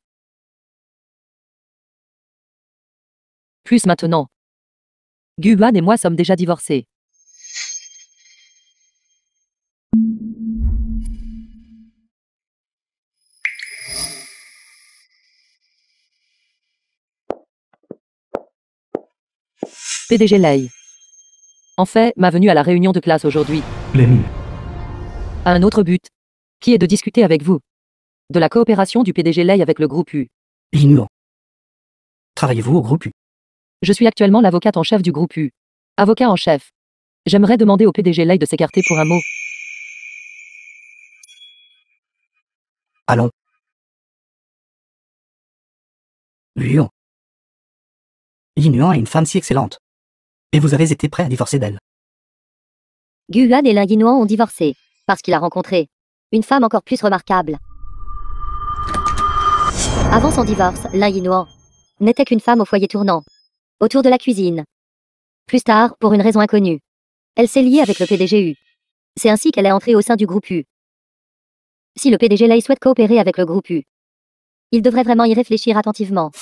Plus maintenant. Guan et moi sommes déjà divorcés. PDG Lei. En fait, ma venue à la réunion de classe aujourd'hui Les mines. a un autre but, qui est de discuter avec vous de la coopération du PDG Lei avec le groupe U. Yin Yuan. Travaillez-vous au groupe U? Je suis actuellement l'avocate en chef du groupe U. Avocat en chef. J'aimerais demander au PDG Lei de s'écarter pour un mot. Allons. Yuan. Yin Yuan est une femme si excellente. Et vous avez été prêt à divorcer d'elle. Guan et Lin Yinuan ont divorcé parce qu'il a rencontré une femme encore plus remarquable. Avant son divorce, Lin Yinuan n'était qu'une femme au foyer tournant, autour de la cuisine. Plus tard, pour une raison inconnue, elle s'est liée avec le PDG U. C'est ainsi qu'elle est entrée au sein du groupe U. Si le PDG Lei souhaite coopérer avec le groupe U, il devrait vraiment y réfléchir attentivement.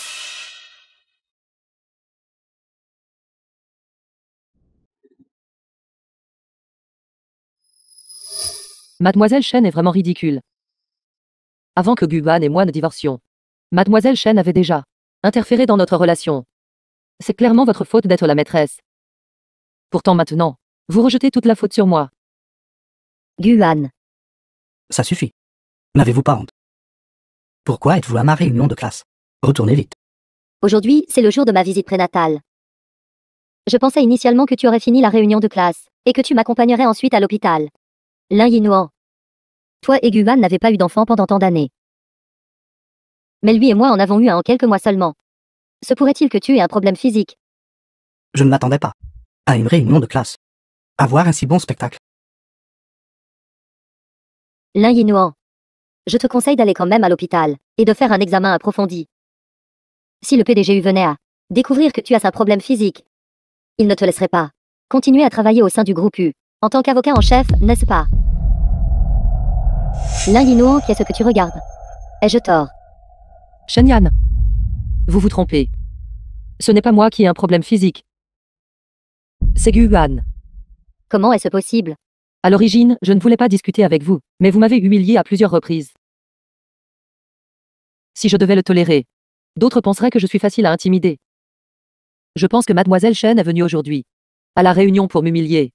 Mademoiselle Shen est vraiment ridicule. Avant que Guan et moi ne divorcions, Mademoiselle Shen avait déjà interféré dans notre relation. C'est clairement votre faute d'être la maîtresse. Pourtant maintenant, vous rejetez toute la faute sur moi. Guan. Ça suffit. N'avez-vous pas honte? Pourquoi êtes-vous à ma réunion de classe? Retournez vite. Aujourd'hui, c'est le jour de ma visite prénatale. Je pensais initialement que tu aurais fini la réunion de classe, et que tu m'accompagnerais ensuite à l'hôpital. Lin Yinuan. Toi et Guan n'avez pas eu d'enfant pendant tant d'années. Mais lui et moi en avons eu un en quelques mois seulement. Se pourrait-il que tu aies un problème physique? Je ne m'attendais pas à une réunion de classe. À voir un si bon spectacle. Lin Yinuan. Je te conseille d'aller quand même à l'hôpital, et de faire un examen approfondi. Si le PDGU venait à découvrir que tu as un problème physique, il ne te laisserait pas continuer à travailler au sein du groupe U, en tant qu'avocat en chef, n'est-ce pas? Lin Yinuan, qu'est-ce que tu regardes? Ai-je tort? Shenyan. Vous vous trompez. Ce n'est pas moi qui ai un problème physique. C'est Guan. Comment est-ce possible? À l'origine, je ne voulais pas discuter avec vous, mais vous m'avez humilié à plusieurs reprises. Si je devais le tolérer, d'autres penseraient que je suis facile à intimider. Je pense que Mademoiselle Shen est venue aujourd'hui à la réunion pour m'humilier.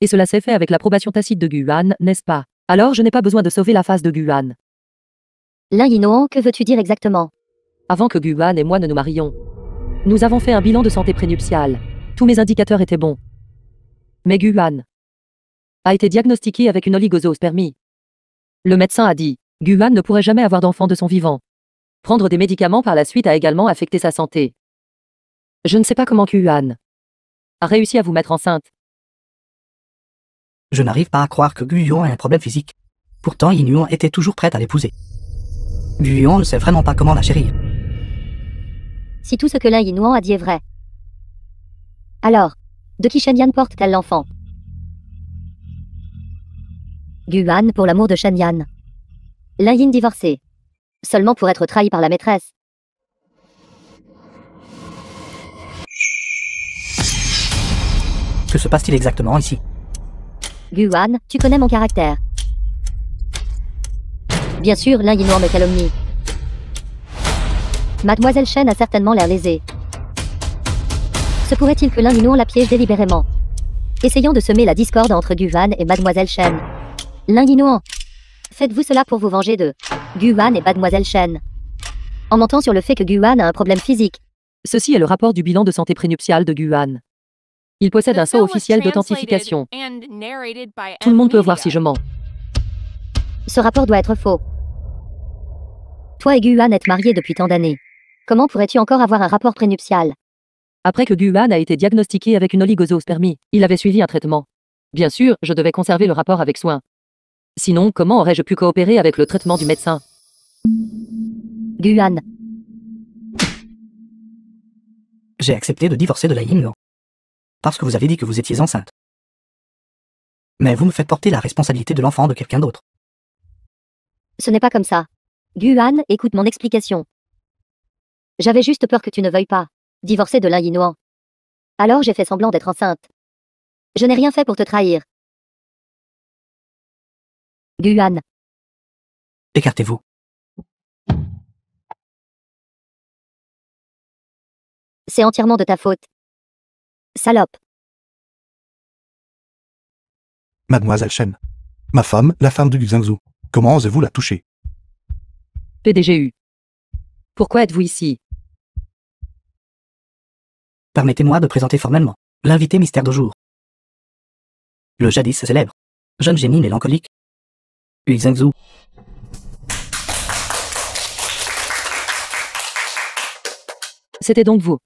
Et cela s'est fait avec l'approbation tacite de Guan, n'est-ce pas? Alors je n'ai pas besoin de sauver la face de Guan. Lin Yinhuan, que veux-tu dire exactement? Avant que Guan et moi ne nous marions, nous avons fait un bilan de santé prénuptiale. Tous mes indicateurs étaient bons. Mais Guan a été diagnostiqué avec une oligosospermie. Le médecin a dit, Guan ne pourrait jamais avoir d'enfant de son vivant. Prendre des médicaments par la suite a également affecté sa santé. Je ne sais pas comment Guan a réussi à vous mettre enceinte. Je n'arrive pas à croire que Gu Yuan ait un problème physique. Pourtant, Yin Yuan était toujours prête à l'épouser. Gu Yuan ne sait vraiment pas comment la chérir. Si tout ce que Lin Yinhuan a dit est vrai. Alors, de qui Shen Yan porte-t-elle l'enfant? Guan pour l'amour de Shen Yan. Lin Yin divorcé. Seulement pour être trahi par la maîtresse. Que se passe-t-il exactement ici? Guan, tu connais mon caractère. Bien sûr, Lin Yinhuan me calomnie. Mademoiselle Shen a certainement l'air lésée. Se pourrait-il que Lin Yinhuan la piège délibérément? Essayant de semer la discorde entre Guan et Mademoiselle Shen. Lin Yinhuan, faites-vous cela pour vous venger de Guan et Mademoiselle Shen? En mentant sur le fait que Guan a un problème physique. Ceci est le rapport du bilan de santé prénuptiale de Guan. Il possède un sceau officiel d'authentification. Tout le monde peut voir si je mens. Ce rapport doit être faux. Toi et Guan êtes mariés depuis tant d'années. Comment pourrais-tu encore avoir un rapport prénuptial? Après que Guan a été diagnostiqué avec une oligosospermie, il avait suivi un traitement. Bien sûr, je devais conserver le rapport avec soin. Sinon, comment aurais-je pu coopérer avec le traitement du médecin? Guan, J'ai accepté de divorcer de la Yin Yuan. Parce que vous avez dit que vous étiez enceinte. Mais vous me faites porter la responsabilité de l'enfant de quelqu'un d'autre. ce n'est pas comme ça. Guan, écoute mon explication. J'avais juste peur que tu ne veuilles pas divorcer de Lin Yinhuan. Alors j'ai fait semblant d'être enceinte. Je n'ai rien fait pour te trahir. Guan, Écartez-vous. c'est entièrement de ta faute. Salope. Mademoiselle Shen. Ma femme, la femme de Gu Zhengzhou. Comment osez-vous la toucher? PDGU. Pourquoi êtes-vous ici? Permettez-moi de présenter formellement l'invité mystère du jour. Le jadis célèbre, jeune génie mélancolique, Gu Zhengzhou. C'était donc vous.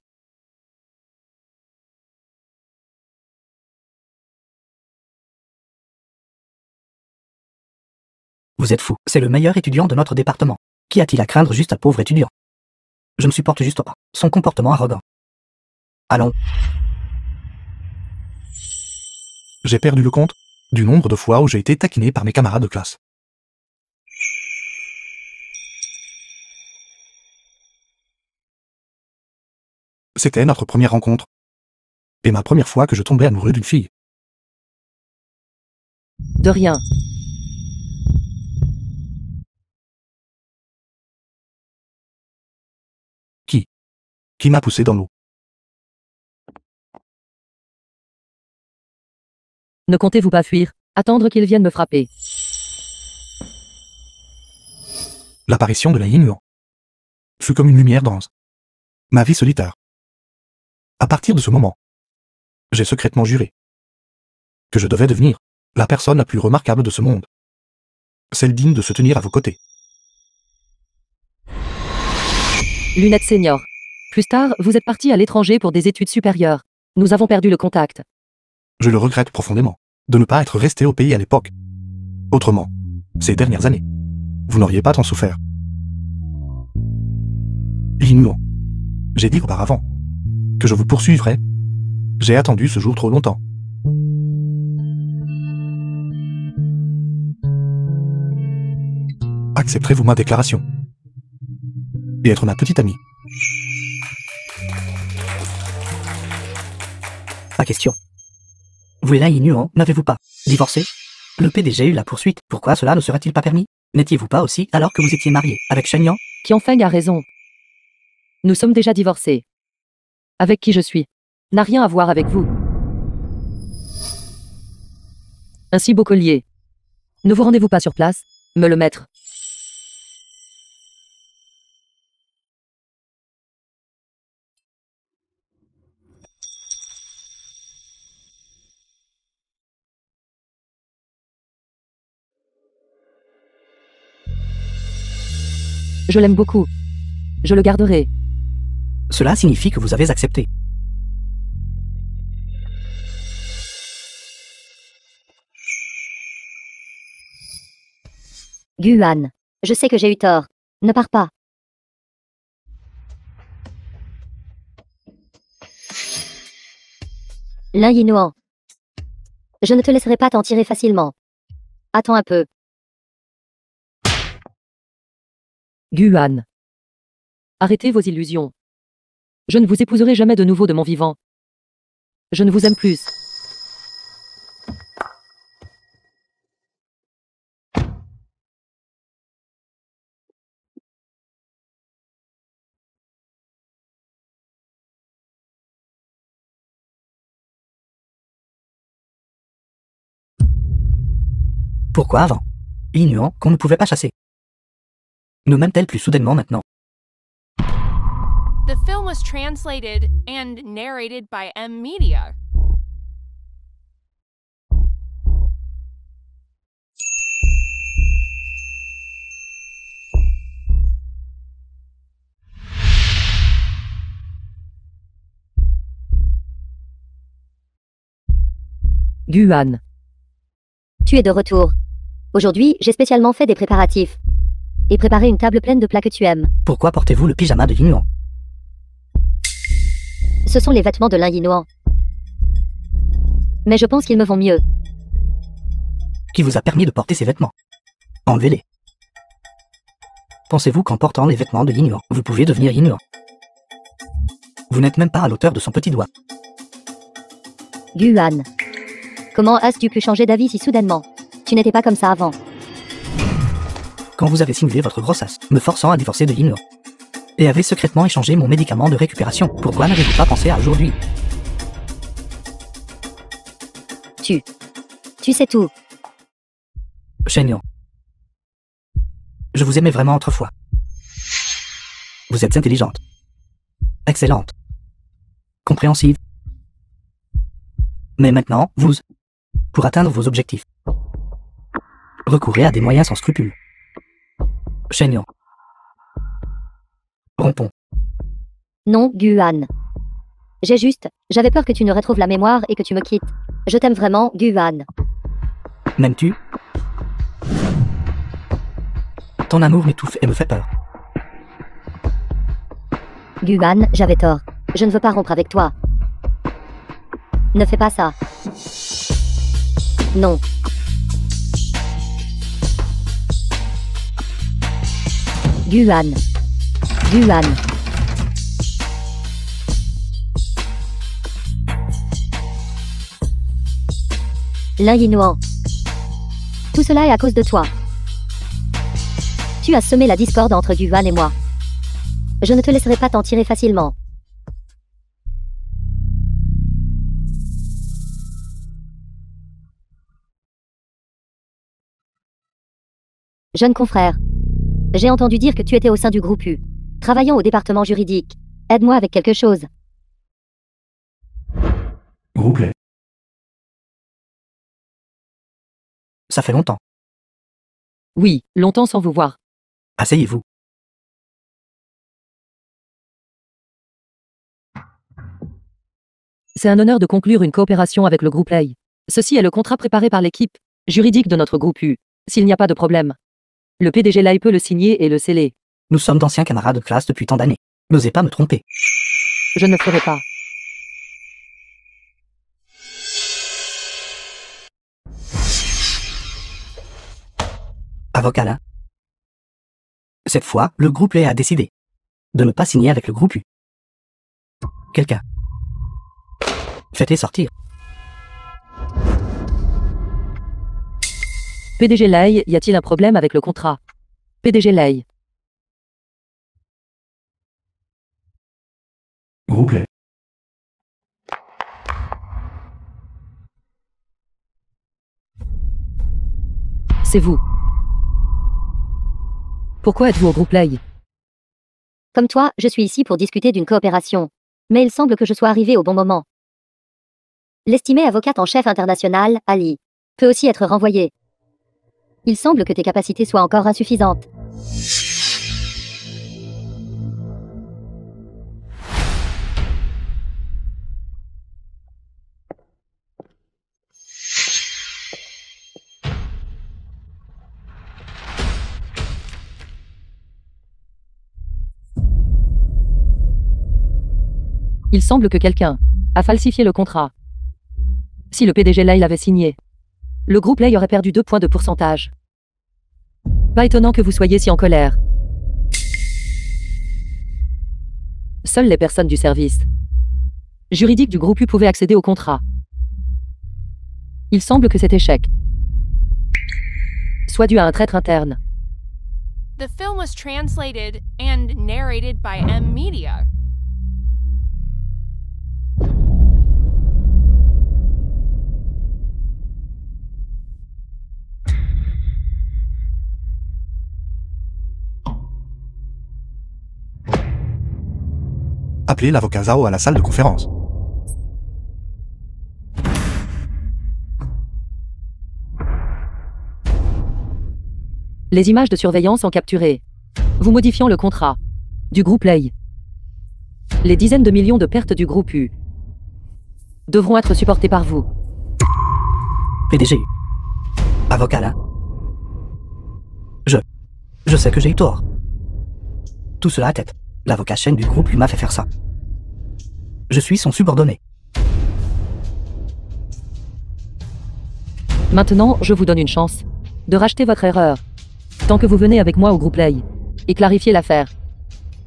Vous êtes fou. C'est le meilleur étudiant de notre département. Qu'y a-t-il à craindre juste à pauvre étudiant? Je ne supporte juste pas son comportement arrogant. Allons. J'ai perdu le compte du nombre de fois où j'ai été taquiné par mes camarades de classe. C'était notre première rencontre. Et ma première fois que je tombais amoureux d'une fille. De rien. Qui m'a poussé dans l'eau. Ne comptez-vous pas fuir? Attendre qu'ils viennent me frapper. L'apparition de la Yin Yuan fut comme une lumière dense. Ma vie solitaire. À partir de ce moment, j'ai secrètement juré que je devais devenir la personne la plus remarquable de ce monde. Celle digne de se tenir à vos côtés. Lunettes senior. Plus tard, vous êtes parti à l'étranger pour des études supérieures. Nous avons perdu le contact. Je le regrette profondément de ne pas être resté au pays à l'époque. Autrement, ces dernières années, vous n'auriez pas tant souffert. Yin Yuan, j'ai dit auparavant que je vous poursuivrais. J'ai attendu ce jour trop longtemps. Accepterez-vous ma déclaration et être ma petite amie? Pas question. Vous et la Yin Yuan, n'avez-vous pas divorcé? Le PDG eut la poursuite. Pourquoi cela ne serait-il pas permis? N'étiez-vous pas aussi alors que vous étiez marié avec Shen Yan? Qianfeng a raison. Nous sommes déjà divorcés. Avec qui je suis n'a rien à voir avec vous. Un si beau collier. Ne vous rendez-vous pas sur place, me le mettre. Je l'aime beaucoup. Je le garderai. Cela signifie que vous avez accepté. Guan. Je sais que j'ai eu tort. Ne pars pas. Lin Yinuan. Je ne te laisserai pas t'en tirer facilement. Attends un peu. Guan. Arrêtez vos illusions. Je ne vous épouserai jamais de nouveau de mon vivant. Je ne vous aime plus. Pourquoi avant? Ignorant qu'on ne pouvait pas chasser. Nous m'aime-t-elle plus soudainement maintenant? The film was translated and narrated by M Media. Guan. Tu es de retour. Aujourd'hui, j'ai spécialement fait des préparatifs. Et préparé une table pleine de plats que tu aimes. Pourquoi portez-vous le pyjama de Ignorant? Ce sont les vêtements de Lin Yinuan. Mais je pense qu'ils me vont mieux. Qui vous a permis de porter ces vêtements? Enlevez-les. Pensez-vous qu'en portant les vêtements de Ignorant, vous pouvez devenir ignorant? Vous n'êtes même pas à l'auteur de son petit doigt. Guan. Comment as-tu pu changer d'avis si soudainement? Tu n'étais pas comme ça avant. Quand vous avez simulé votre grossesse, me forçant à divorcer de Ignorant. Et avez secrètement échangé mon médicament de récupération. Pourquoi n'avez-vous pas pensé à aujourd'hui? Tu sais tout. Shenyon. Je vous aimais vraiment autrefois. Vous êtes intelligente. Excellente. Compréhensive. Mais maintenant, pour atteindre vos objectifs, recourez à des moyens sans scrupules. Shenyon. Rompons. Non, Guan. J'avais peur que tu ne retrouves la mémoire et que tu me quittes. Je t'aime vraiment, Guan. M'aimes-tu? Ton amour m'étouffe et me fait peur. Guan, j'avais tort. Je ne veux pas rompre avec toi. Ne fais pas ça. Non. Guan. Lin Yinuan. Tout cela est à cause de toi. Tu as semé la discorde entre Guan et moi. Je ne te laisserai pas t'en tirer facilement. Jeune confrère. J'ai entendu dire que tu étais au sein du groupe U. Travaillant au département juridique. Aide-moi avec quelque chose. Groupe Ça fait longtemps. Oui, longtemps sans vous voir. Asseyez-vous. C'est un honneur de conclure une coopération avec le groupe Lei. Ceci est le contrat préparé par l'équipe juridique de notre groupe U. S'il n'y a pas de problème, le PDG Lei peut le signer et le sceller. Nous sommes d'anciens camarades de classe depuis tant d'années. N'osez pas me tromper. Je ne le ferai pas. Avocat là. Cette fois, le groupe Lei a décidé de ne pas signer avec le groupe U. Quelqu'un. Faites-les sortir. PDG Lei, y a-t-il un problème avec le contrat? PDG Lei. Groupe C'est vous. Pourquoi êtes-vous au groupe Lay? Comme toi, je suis ici pour discuter d'une coopération. Mais il semble que je sois arrivé au bon moment. L'estimé avocate en chef international, Ali, peut aussi être renvoyé. Il semble que tes capacités soient encore insuffisantes. Il semble que quelqu'un a falsifié le contrat. Si le PDG Lay l'avait signé, le groupe Lay aurait perdu 2 points de pourcentage. Pas étonnant que vous soyez si en colère. Seules les personnes du service juridique du groupe U pouvaient accéder au contrat. Il semble que cet échec soit dû à un traître interne. The film was translated and narrated by M Media. Appelez l'avocat Zhao à la salle de conférence. Les images de surveillance ont capturé, vous modifiant le contrat du groupe Lay. Les dizaines de millions de pertes du groupe U devront être supportées par vous. PDG. Avocat là. Je sais que j'ai eu tort. Tout cela à tête. L'avocat Shen du groupe lui m'a fait faire ça. Je suis son subordonné. Maintenant, je vous donne une chance de racheter votre erreur. Tant que vous venez avec moi au groupe Lay et clarifier l'affaire.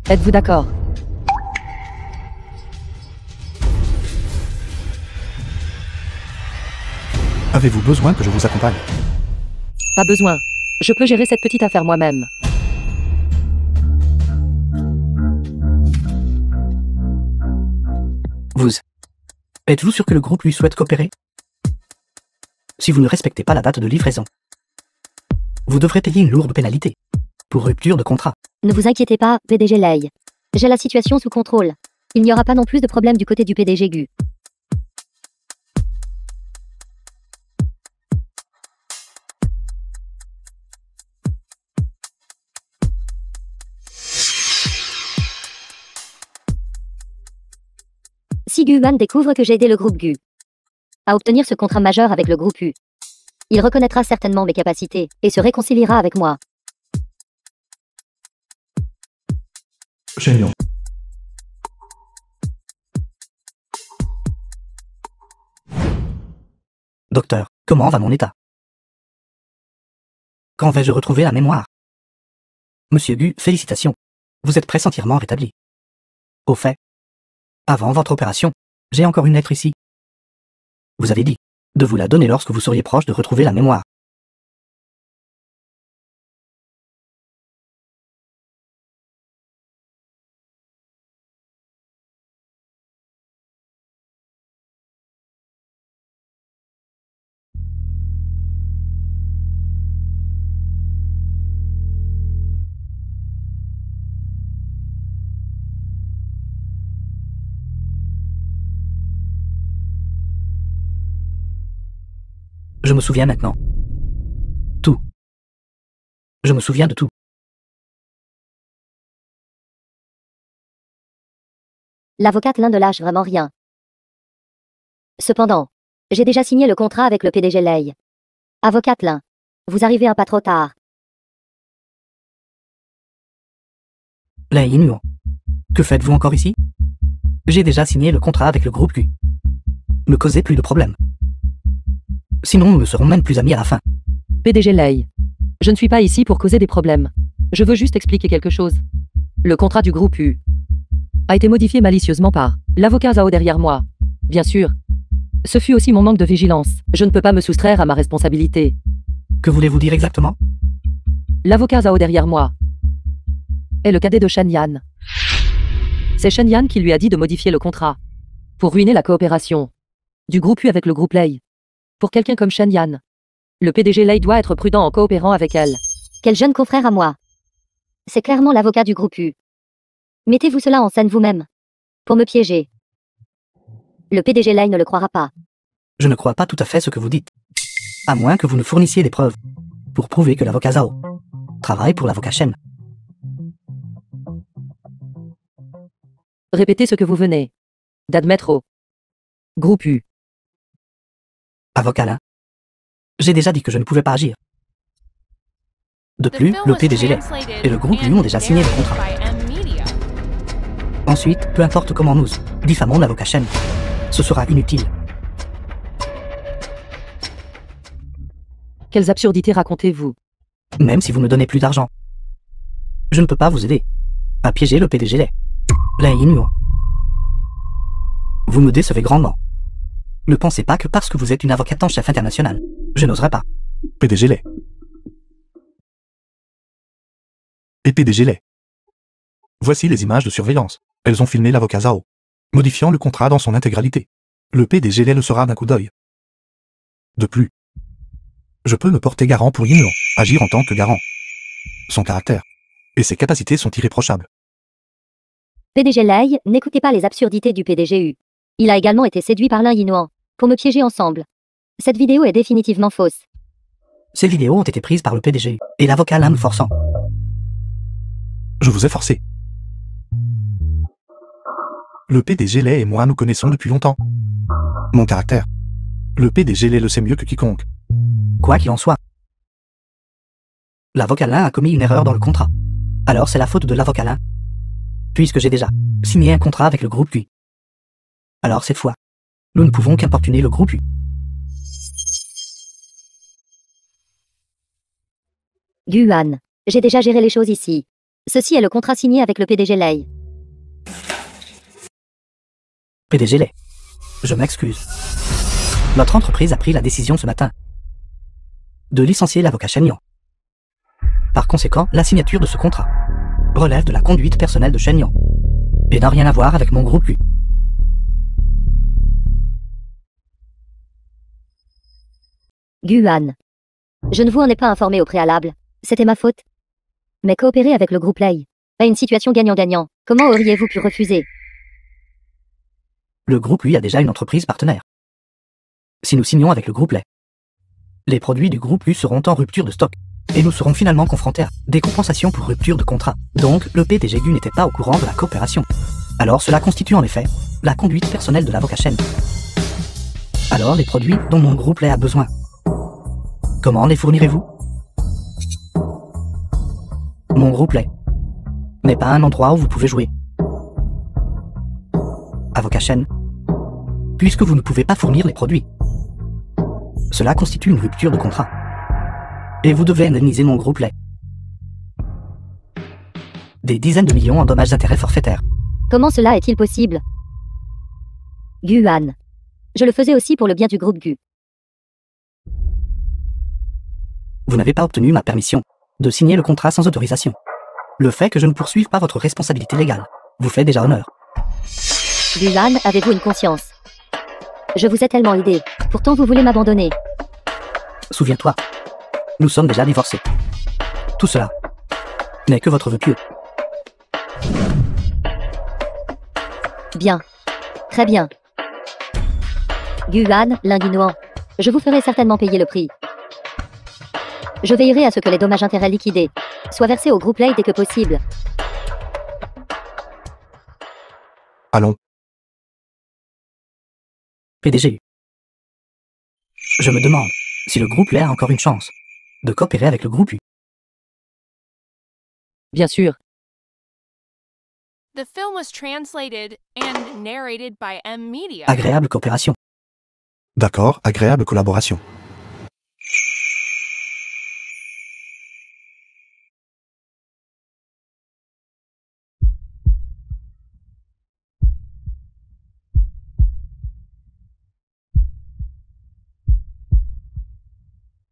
Êtes-vous d'accord? Avez-vous besoin que je vous accompagne? Pas besoin. Je peux gérer cette petite affaire moi-même. Vous. Êtes-vous sûr que le groupe lui souhaite coopérer? Si vous ne respectez pas la date de livraison, vous devrez payer une lourde pénalité pour rupture de contrat. Ne vous inquiétez pas, PDG Lay. J'ai la situation sous contrôle. Il n'y aura pas non plus de problème du côté du PDG Gu. Si Gu Ban découvre que j'ai aidé le groupe Gu à obtenir ce contrat majeur avec le groupe U, il reconnaîtra certainement mes capacités et se réconciliera avec moi. Shen Yong. Docteur, comment va mon état? Quand vais-je retrouver la mémoire? Monsieur Gu, félicitations. Vous êtes presque entièrement rétabli. Au fait, avant votre opération, j'ai encore une lettre ici. Vous avez dit de vous la donner lorsque vous seriez proche de retrouver la mémoire. Je me souviens maintenant. Tout. Je me souviens de tout. L'avocate Lin ne lâche vraiment rien. Cependant, j'ai déjà signé le contrat avec le PDG Lay. Avocate Lin, vous arrivez un pas trop tard. Lei Inuo, que faites-vous encore ici? J'ai déjà signé le contrat avec le groupe Q. Me causez plus de problèmes. Sinon nous ne serons même plus amis à la fin. PDG Lay. Je ne suis pas ici pour causer des problèmes. Je veux juste expliquer quelque chose. Le contrat du groupe U a été modifié malicieusement par l'avocat Zhao derrière moi. Bien sûr. Ce fut aussi mon manque de vigilance. Je ne peux pas me soustraire à ma responsabilité. Que voulez-vous dire exactement? L'avocat Zhao derrière moi est le cadet de Shen Yan. C'est Shen Yan qui lui a dit de modifier le contrat pour ruiner la coopération du groupe U avec le groupe Lay. Pour quelqu'un comme Shen Yan, Le PDG Lei doit être prudent en coopérant avec elle. Quel jeune confrère à moi. C'est clairement l'avocat du groupe U. Mettez-vous cela en scène vous-même. Pour me piéger. Le PDG Lei ne le croira pas. Je ne crois pas tout à fait ce que vous dites. À moins que vous ne fournissiez des preuves pour prouver que l'avocat Zhao travaille pour l'avocat Shen. Répétez ce que vous venez d'admettre au groupe U. Avocat Lin. J'ai déjà dit que je ne pouvais pas agir. De The plus, film le was PDG Lei translated et le groupe and U ont déjà signé le narrated contrat. by M Media. Ensuite, peu importe comment nous diffamons l'avocat Shen, ce sera inutile. Quelles absurdités racontez-vous? Même si vous me donnez plus d'argent. Je ne peux pas vous aider à piéger le PDG Lei. Lei Yinuo. Vous me décevez grandement. Ne pensez pas que parce que vous êtes une avocate en chef internationale, je n'oserais pas. PDG Lei. Et PDG Lei. Voici les images de surveillance. Elles ont filmé l'avocat Zhao, modifiant le contrat dans son intégralité. Le PDG Lei le saura d'un coup d'œil. De plus, je peux me porter garant pour Yinuo, agir en tant que garant. Son caractère et ses capacités sont irréprochables. PDG Lei, n'écoutez pas les absurdités du PDGU. Il a également été séduit par Lin Yinuan pour me piéger ensemble. Cette vidéo est définitivement fausse. Ces vidéos ont été prises par le PDG et l'avocat Lin me forçant. Je vous ai forcé. Le PDG Lei et moi nous connaissons depuis longtemps. Mon caractère. Le PDG Lei le sait mieux que quiconque. Quoi qu'il en soit. L'avocat Lin a commis une erreur dans le contrat. Alors c'est la faute de l'avocat Lin. Puisque j'ai déjà signé un contrat avec le groupe U. Alors cette fois, nous ne pouvons qu'importuner le groupe U. Guan. J'ai déjà géré les choses ici. Ceci est le contrat signé avec le PDG Lei. PDG Lei. Je m'excuse. Notre entreprise a pris la décision ce matin de licencier l'avocat Shen Yang. Par conséquent, la signature de ce contrat relève de la conduite personnelle de Shen Yang et n'a rien à voir avec mon groupe U. Guan. Je ne vous en ai pas informé au préalable. C'était ma faute. Mais coopérer avec le groupe Lei est une situation gagnant-gagnant. Comment auriez-vous pu refuser? Le groupe U a déjà une entreprise partenaire. Si nous signons avec le groupe Lei, les produits du groupe U seront en rupture de stock et nous serons finalement confrontés à des compensations pour rupture de contrat. Donc, le PDG Gu n'était pas au courant de la coopération. Alors cela constitue en effet la conduite personnelle de l'avocat Shen. Alors les produits dont mon groupe Lei a besoin, comment les fournirez-vous? Mon groupe Lei n'est pas un endroit où vous pouvez jouer. Avocat Shen, puisque vous ne pouvez pas fournir les produits, cela constitue une rupture de contrat. Et vous devez indemniser mon groupe Lei des dizaines de millions en dommages d'intérêt forfaitaires. Comment cela est-il possible? Guan. Je le faisais aussi pour le bien du groupe Gu. Vous n'avez pas obtenu ma permission de signer le contrat sans autorisation. Le fait que je ne poursuive pas votre responsabilité légale vous fait déjà honneur. Guan, avez-vous une conscience? Je vous ai tellement aidé. Pourtant vous voulez m'abandonner. Souviens-toi, nous sommes déjà divorcés. Tout cela n'est que votre vœu pieux. Bien. Très bien. Guan, Lin Yinuan. Je vous ferai certainement payer le prix. Je veillerai à ce que les dommages-intérêts liquidés soient versés au groupe Lei dès que possible. Allons. PDG. Je me demande si le groupe Lei a encore une chance de coopérer avec le groupe U. Bien sûr. The film was translated and narrated by M Media. Agréable coopération. D'accord, agréable collaboration.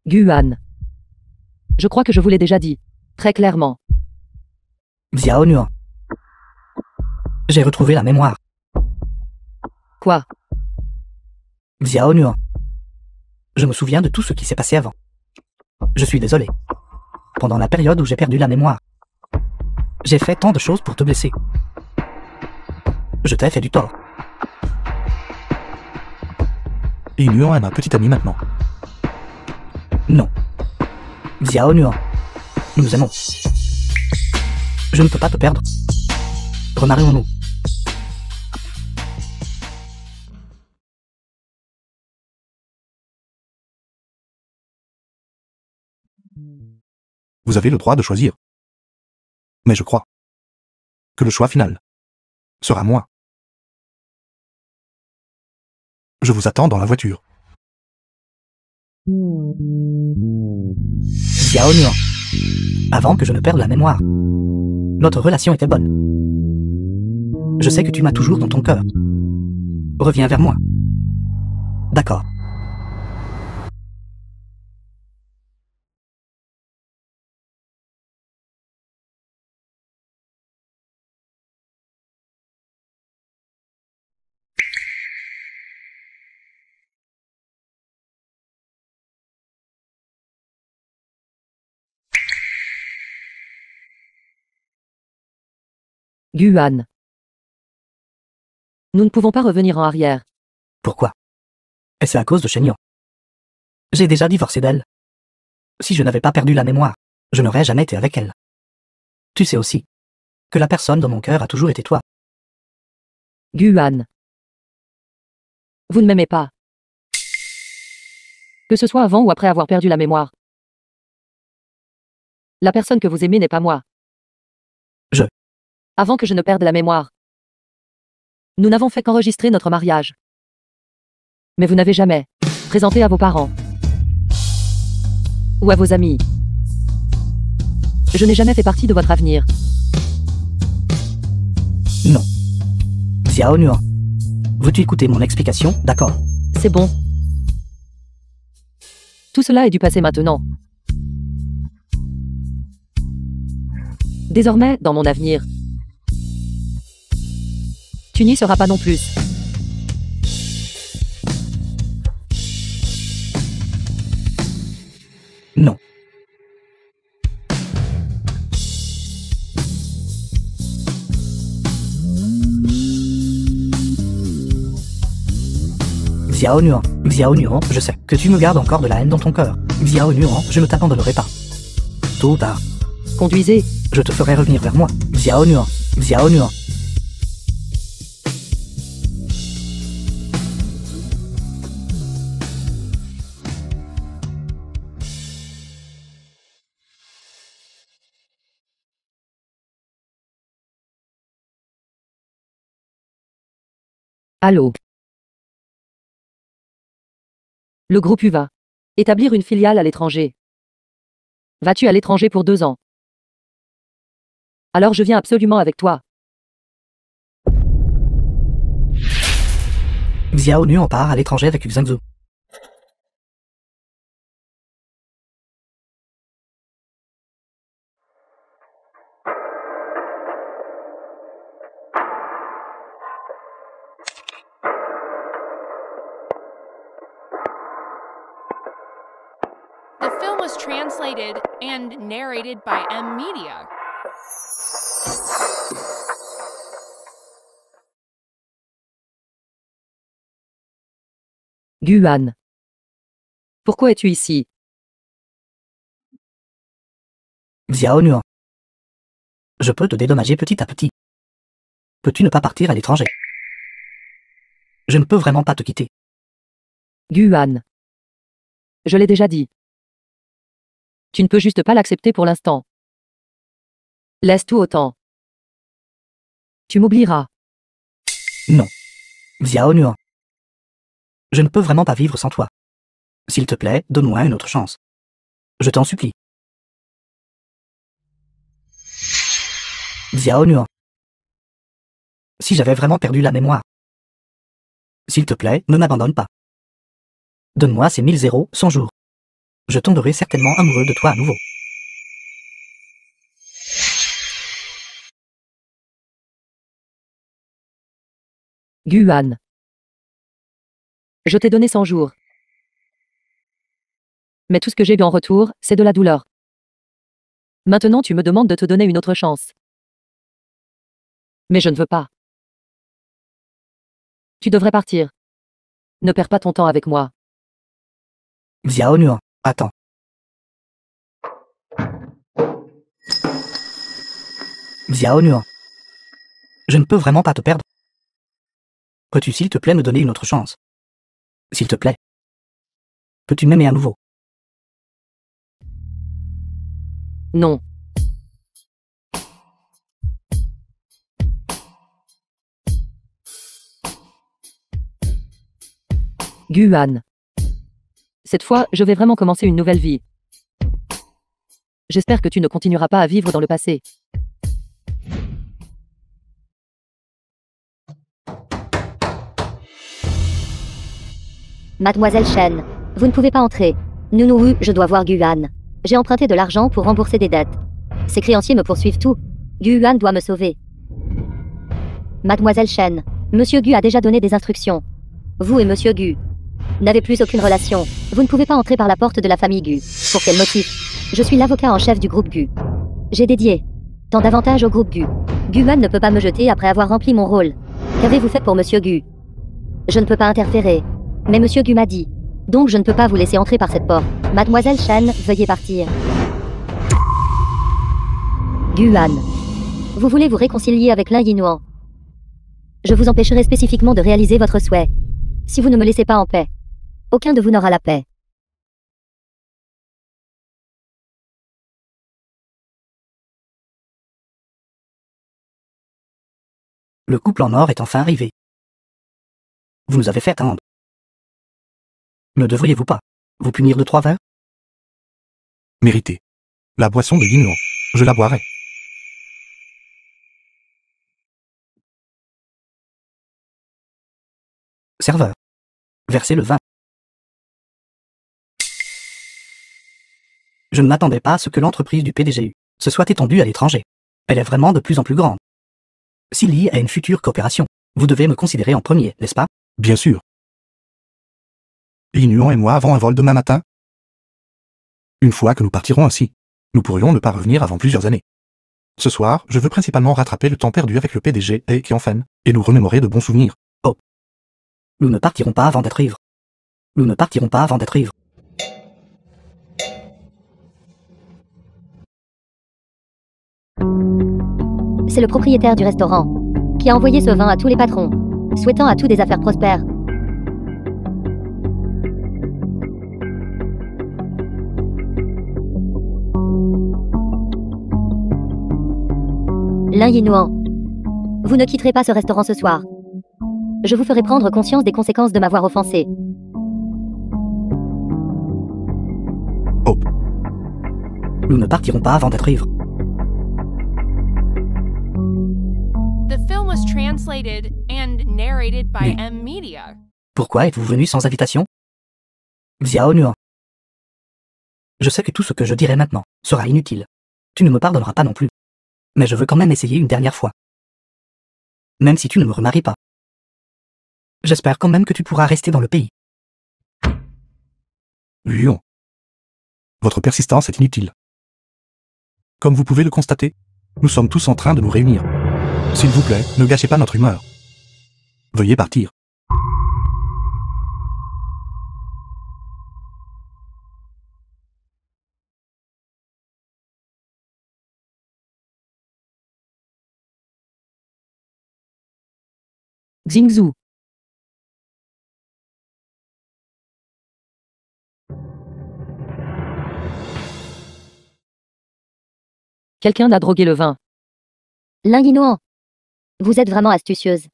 Guan. Je crois que je vous l'ai déjà dit. Très clairement. Xiao Nuan. J'ai retrouvé la mémoire. Quoi? Xiao Nuan. Je me souviens de tout ce qui s'est passé avant. Je suis désolé. Pendant la période où j'ai perdu la mémoire, j'ai fait tant de choses pour te blesser. Je t'ai fait du tort. Et Nuan est ma petite amie maintenant. Non. Xiao Nuan, nous nous aimons. Je ne peux pas te perdre. Remarions-nous. Vous avez le droit de choisir. Mais je crois que le choix final sera moi. Je vous attends dans la voiture. Xiao Nuan, avant que je ne perde la mémoire, notre relation était bonne. Je sais que tu m'as toujours dans ton cœur. Reviens vers moi. D'accord. Guan. Nous ne pouvons pas revenir en arrière. Pourquoi? Et c'est à cause de Shenyan. J'ai déjà divorcé d'elle. Si je n'avais pas perdu la mémoire, je n'aurais jamais été avec elle. Tu sais aussi que la personne dans mon cœur a toujours été toi. Guan. Vous ne m'aimez pas. Que ce soit avant ou après avoir perdu la mémoire. La personne que vous aimez n'est pas moi. Je. Avant que je ne perde la mémoire. Nous n'avons fait qu'enregistrer notre mariage. Mais vous n'avez jamais présenté à vos parents. Ou à vos amis. Je n'ai jamais fait partie de votre avenir. Non. Xiao Nuan. Veux-tu écouter mon explication? D'accord. C'est bon. Tout cela est du passé maintenant. Désormais, dans mon avenir, tu n'y seras pas non plus. Non. Xiao Nuan, je sais que tu me gardes encore de la haine dans ton cœur. Xiao Nuan, je ne t'abandonnerai pas. Tôt ou tard, Conduisez. je te ferai revenir vers moi. Xiao Nuan. Allô. Le groupe U va établir une filiale à l'étranger. Vas-tu à l'étranger pour 2 ans? Alors je viens absolument avec toi. Xiao Nuan part à l'étranger avec Xanzu. The film was translated and narrated by M Media. Guan. Pourquoi es-tu ici? Xiao Nuan. Je peux te dédommager petit à petit. Peux-tu ne pas partir à l'étranger? Je ne peux vraiment pas te quitter. Guan. Je l'ai déjà dit. Tu ne peux juste pas l'accepter pour l'instant. Laisse tout autant. Tu m'oublieras. Non. Xiao Nuan. Je ne peux vraiment pas vivre sans toi. S'il te plaît, donne-moi une autre chance. Je t'en supplie. Xiao Nuan. Si j'avais vraiment perdu la mémoire. S'il te plaît, ne m'abandonne pas. Donne-moi ces 1000 zéros, 100 jours. Je tomberai certainement amoureux de toi à nouveau. Guan. Je t'ai donné 100 jours. Mais tout ce que j'ai eu en retour, c'est de la douleur. Maintenant tu me demandes de te donner une autre chance. Mais je ne veux pas. Tu devrais partir. Ne perds pas ton temps avec moi. Xiao Nuan, attends. Xiao Nuan. Je ne peux vraiment pas te perdre. Peux-tu s'il te plaît me donner une autre chance? S'il te plaît. Peux-tu m'aimer à nouveau? Non. Guan. Cette fois, je vais vraiment commencer une nouvelle vie. J'espère que tu ne continueras pas à vivre dans le passé. Mademoiselle Shen, vous ne pouvez pas entrer. Nounou, je dois voir Guan. J'ai emprunté de l'argent pour rembourser des dettes. Ces créanciers me poursuivent tout. Guan doit me sauver. Mademoiselle Shen, Monsieur Gu a déjà donné des instructions. Vous et Monsieur Gu n'avez plus aucune relation. Vous ne pouvez pas entrer par la porte de la famille Gu. Pour quel motif? Je suis l'avocat en chef du groupe Gu. J'ai dédié tant d'avantages au groupe Gu. Guan ne peut pas me jeter après avoir rempli mon rôle. Qu'avez-vous fait pour Monsieur Gu? Je ne peux pas interférer. Mais Monsieur Gu m'a dit. Donc je ne peux pas vous laisser entrer par cette porte. Mademoiselle Shen, veuillez partir. Guan. Vous voulez vous réconcilier avec Lin Yinuan. Je vous empêcherai spécifiquement de réaliser votre souhait. Si vous ne me laissez pas en paix, aucun de vous n'aura la paix. Le couple en or est enfin arrivé. Vous nous avez fait attendre. Ne devriez-vous pas vous punir de 3 verres? Mérité. La boisson de Yin Luan. Je la boirai. Serveur. Versez le vin. Je ne m'attendais pas à ce que l'entreprise du PDG se soit étendue à l'étranger. Elle est vraiment de plus en plus grande. S'il y a une future coopération, vous devez me considérer en premier, n'est-ce pas? Bien sûr. Yin Luan et moi avons un vol demain matin. Une fois que nous partirons ainsi, nous pourrions ne pas revenir avant plusieurs années. Ce soir, je veux principalement rattraper le temps perdu avec le PDG et Qianfen, et nous remémorer de bons souvenirs. Nous ne partirons pas avant d'être ivres. Nous ne partirons pas avant d'être ivres. C'est le propriétaire du restaurant qui a envoyé ce vin à tous les patrons, souhaitant à tous des affaires prospères. Lin Yinuan. Vous ne quitterez pas ce restaurant ce soir. Je vous ferai prendre conscience des conséquences de m'avoir offensé. Nous ne partirons pas avant d'être ivres. The film was translated and narrated by Mais- M Media. Pourquoi êtes-vous venu sans invitation? Xiao Nuan. Je sais que tout ce que je dirai maintenant sera inutile. Tu ne me pardonneras pas non plus. Mais je veux quand même essayer une dernière fois. Même si tu ne me remaries pas. J'espère quand même que tu pourras rester dans le pays. Luan. Votre persistance est inutile. Comme vous pouvez le constater, nous sommes tous en train de nous réunir. S'il vous plaît, ne gâchez pas notre humeur. Veuillez partir. Xingzhou. Quelqu'un a drogué le vin. Lin Yinuan. Vous êtes vraiment astucieuse.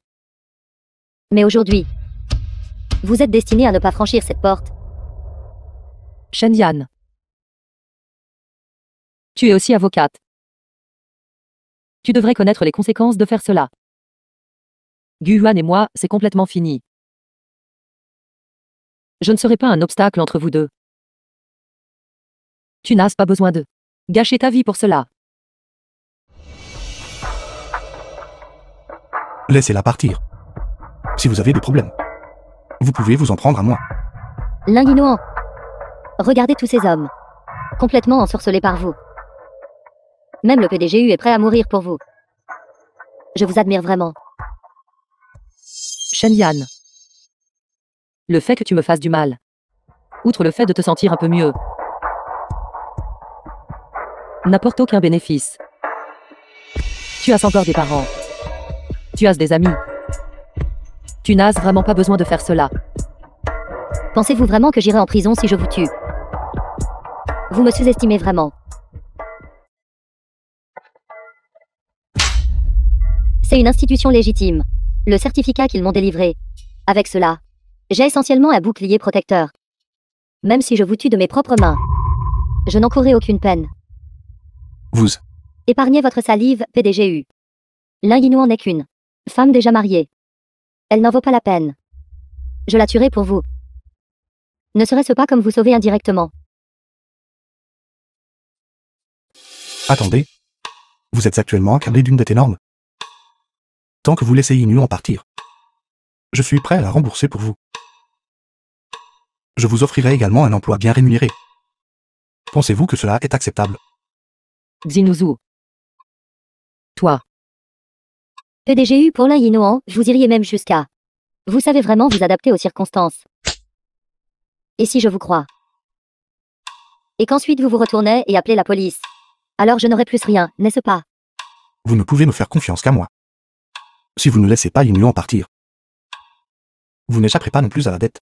Mais aujourd'hui, vous êtes destinée à ne pas franchir cette porte. Shen Yan. Tu es aussi avocate. Tu devrais connaître les conséquences de faire cela. Guan et moi, c'est complètement fini. Je ne serai pas un obstacle entre vous deux. Tu n'as pas besoin de gâcher ta vie pour cela. Laissez-la partir. Si vous avez des problèmes, vous pouvez vous en prendre à moi. Lin Yinuan. Regardez tous ces hommes. Complètement ensorcelés par vous. Même le PDGU est prêt à mourir pour vous. Je vous admire vraiment. Shen Yan. Le fait que tu me fasses du mal. Outre le fait de te sentir un peu mieux. N'apporte aucun bénéfice. Tu as encore des parents. Tu as des amis. Tu n'as vraiment pas besoin de faire cela. Pensez-vous vraiment que j'irai en prison si je vous tue? Vous me sous-estimez vraiment. C'est une institution légitime. Le certificat qu'ils m'ont délivré. Avec cela, j'ai essentiellement un bouclier protecteur. Même si je vous tue de mes propres mains, je n'encourrai aucune peine. Vous. Épargnez votre salive, PDGU. Lin Yinhuan n'est qu'une femme déjà mariée. Elle n'en vaut pas la peine. Je la tuerai pour vous. Ne serait-ce pas comme vous sauver indirectement? Attendez. Vous êtes actuellement accablé d'une dette énorme. Tant que vous laissez Yinhuan partir, je suis prêt à la rembourser pour vous. Je vous offrirai également un emploi bien rémunéré. Pensez-vous que cela est acceptable? Xinuzu. Toi. PDGU pour Lin Yinhuan, vous iriez même jusqu'à... Vous savez vraiment vous adapter aux circonstances. Et si je vous crois? Et qu'ensuite vous vous retournez et appelez la police? Alors je n'aurai plus rien, n'est-ce pas? Vous ne pouvez me faire confiance qu'à moi. Si vous ne laissez pas Yinhuan partir, vous n'échapperez pas non plus à la dette.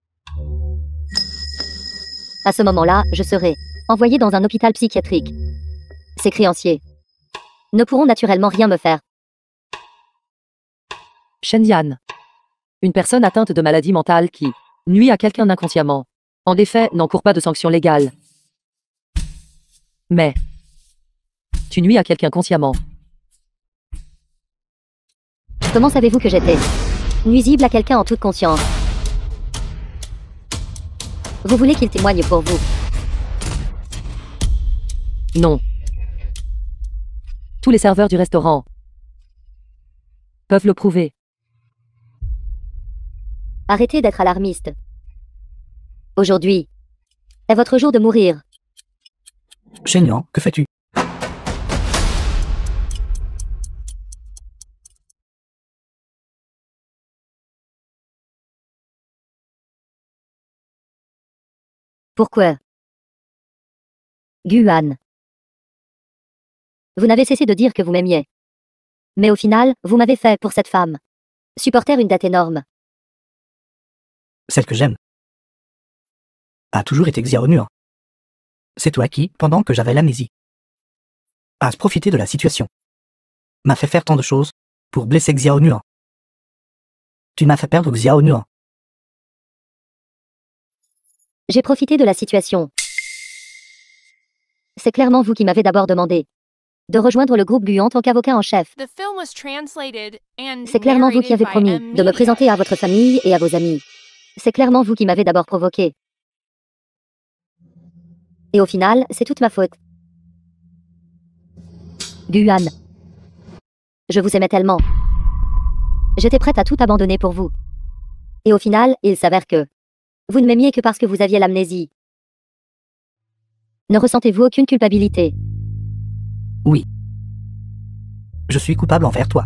À ce moment-là, je serai envoyé dans un hôpital psychiatrique. Ces créanciers ne pourront naturellement rien me faire. Shen Yan. Une personne atteinte de maladie mentale qui nuit à quelqu'un inconsciemment. En effet, n'encourt pas de sanctions légales. Mais tu nuis à quelqu'un consciemment. Comment savez-vous que j'étais nuisible à quelqu'un en toute conscience? Vous voulez qu'il témoigne pour vous? Non. Tous les serveurs du restaurant peuvent le prouver. Arrêtez d'être alarmiste. Aujourd'hui est votre jour de mourir. Shen Yan, que fais-tu? Pourquoi? Guan. Vous n'avez cessé de dire que vous m'aimiez. Mais au final, vous m'avez fait pour cette femme. Supporter une dette énorme. Celle que j'aime a toujours été Xiao Nuan. C'est toi qui, pendant que j'avais l'amnésie, as profité de la situation. M'a fait faire tant de choses pour blesser Xiao Nuan. Tu m'as fait perdre Xiao Nuan. J'ai profité de la situation. C'est clairement vous qui m'avez d'abord demandé de rejoindre le groupe Gu en tant qu'avocat en chef. The film was translated and C'est clairement vous qui avez narrated by promis M. de me Media. présenter à votre famille et à vos amis. C'est clairement vous qui m'avez d'abord provoqué. Et au final, c'est toute ma faute. Guan. Je vous aimais tellement. J'étais prête à tout abandonner pour vous. Et au final, il s'avère que vous ne m'aimiez que parce que vous aviez l'amnésie. Ne ressentez-vous aucune culpabilité? Oui. Je suis coupable envers toi.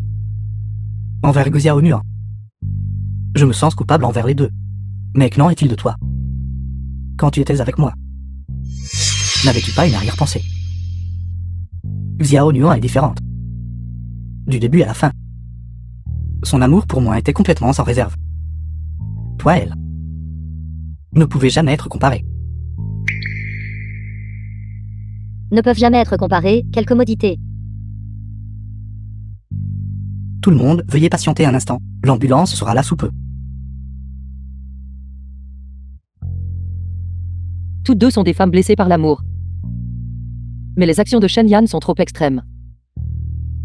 Envers Xiao Nuan. Je me sens coupable envers les deux. Mais qu'en est-il de toi? Quand tu étais avec moi, n'avais-tu pas une arrière-pensée? Xiao Nuan est différente. Du début à la fin. Son amour pour moi était complètement sans réserve. Toi, elle, ne pouvait jamais être comparée. Ne peuvent jamais être comparés, quelle commodité. Tout le monde, veuillez patienter un instant. L'ambulance sera là sous peu. Toutes deux sont des femmes blessées par l'amour. Mais les actions de Shen Yan sont trop extrêmes.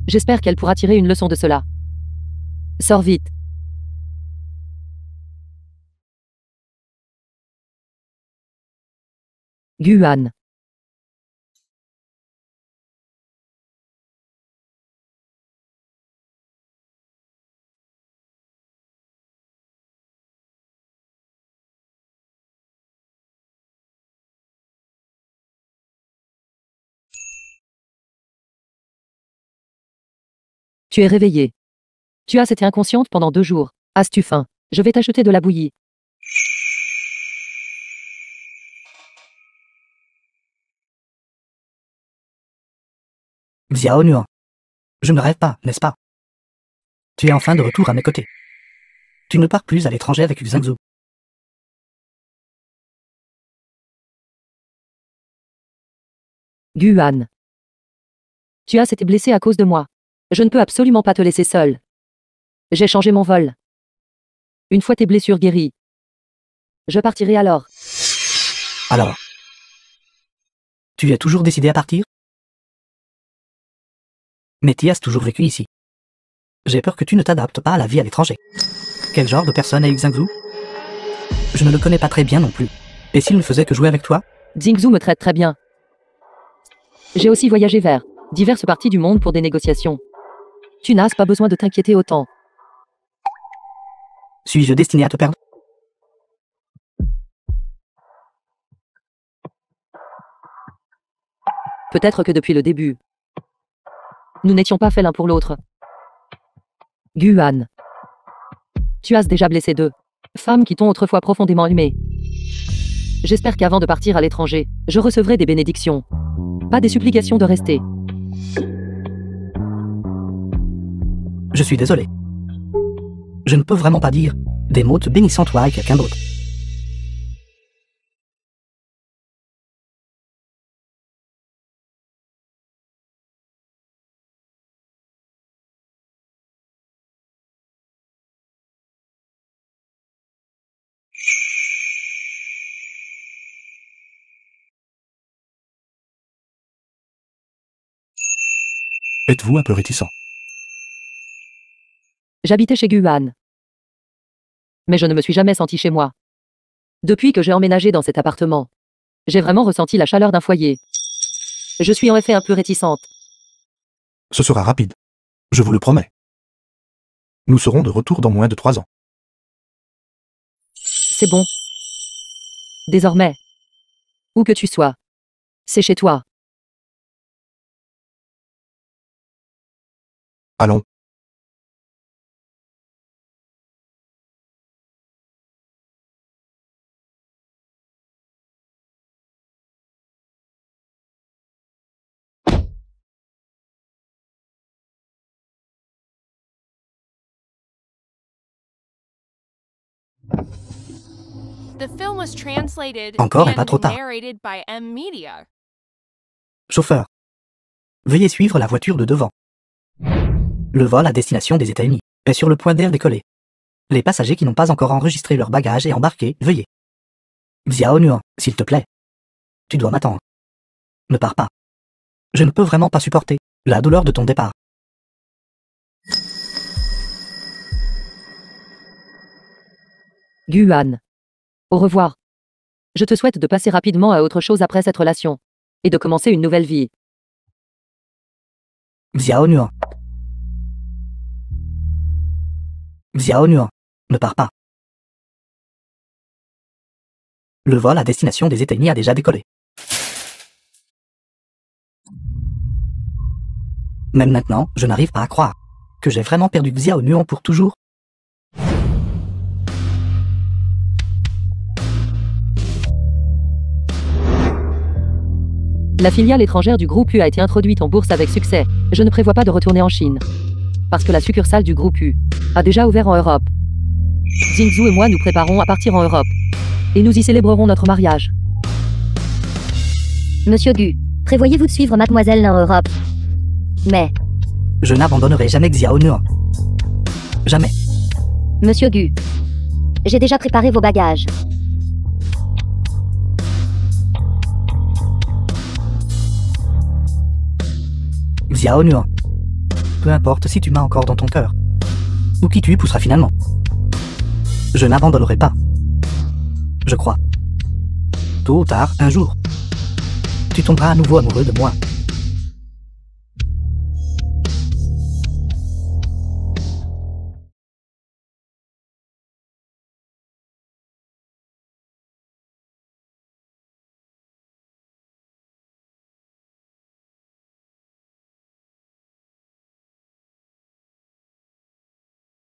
J'espère qu'elle pourra tirer une leçon de cela. Sors vite. Guan. Tu es réveillée. Tu as été inconsciente pendant 2 jours. As-tu faim? Je vais t'acheter de la bouillie. Xiao Nuan. Je ne rêve pas, n'est-ce pas? Tu es enfin de retour à mes côtés. Tu ne pars plus à l'étranger avec Xingzhu. Guan. Tu as été blessé à cause de moi. Je ne peux absolument pas te laisser seul. J'ai changé mon vol. Une fois tes blessures guéries, je partirai alors. Alors, tu es toujours décidé à partir? Mais tu as toujours vécu ici. J'ai peur que tu ne t'adaptes pas à la vie à l'étranger. Quel genre de personne est Xingzhu? Je ne le connais pas très bien non plus. Et s'il ne faisait que jouer avec toi? Xingzhu me traite très bien. J'ai aussi voyagé vers diverses parties du monde pour des négociations. Tu n'as pas besoin de t'inquiéter autant. Suis-je destiné à te perdre? Peut-être que depuis le début, nous n'étions pas faits l'un pour l'autre. Guan. Tu as déjà blessé 2 femmes qui t'ont autrefois profondément aimé. J'espère qu'avant de partir à l'étranger, je recevrai des bénédictions. Pas des supplications de rester. Je suis désolé. Je ne peux vraiment pas dire des mots te bénissant toi et quelqu'un d'autre. Êtes-vous un peu réticent? J'habitais chez Guan. Mais je ne me suis jamais senti chez moi. Depuis que j'ai emménagé dans cet appartement, j'ai vraiment ressenti la chaleur d'un foyer. Je suis en effet un peu réticente. Ce sera rapide. Je vous le promets. Nous serons de retour dans moins de 3 ans. C'est bon. Désormais, où que tu sois, c'est chez toi. Allons. The film was translated Encore et pas and trop tard. narrated by M Media. Chauffeur. Veuillez suivre la voiture de devant. Le vol à destination des États-Unis est sur le point d'air décoller. Les passagers qui n'ont pas encore enregistré leurs bagages et embarqué, veuillez. Xiao Nuan, s'il te plaît. Tu dois m'attendre. Ne pars pas. Je ne peux vraiment pas supporter la douleur de ton départ. Guan. Au revoir. Je te souhaite de passer rapidement à autre chose après cette relation. Et de commencer une nouvelle vie. Xiao Nuan. Xiao Nuan, ne pars pas. Le vol à destination des États-Unis a déjà décollé. Même maintenant, je n'arrive pas à croire que j'ai vraiment perdu Xiao Nuan pour toujours. La filiale étrangère du groupe U a été introduite en bourse avec succès. Je ne prévois pas de retourner en Chine. Parce que la succursale du groupe U a déjà ouvert en Europe. Xingzhu et moi nous préparons à partir en Europe. Et nous y célébrerons notre mariage. Monsieur Gu, prévoyez-vous de suivre mademoiselle en Europe? Mais, Je n'abandonnerai jamais Xiao Nuan. Jamais. monsieur Gu, j'ai déjà préparé vos bagages. Xiao Nuan. Peu importe si tu m'as encore dans ton cœur. Ou qui tu épouseras finalement. Je n'abandonnerai pas. Je crois. Tôt ou tard, un jour, tu tomberas à nouveau amoureux de moi.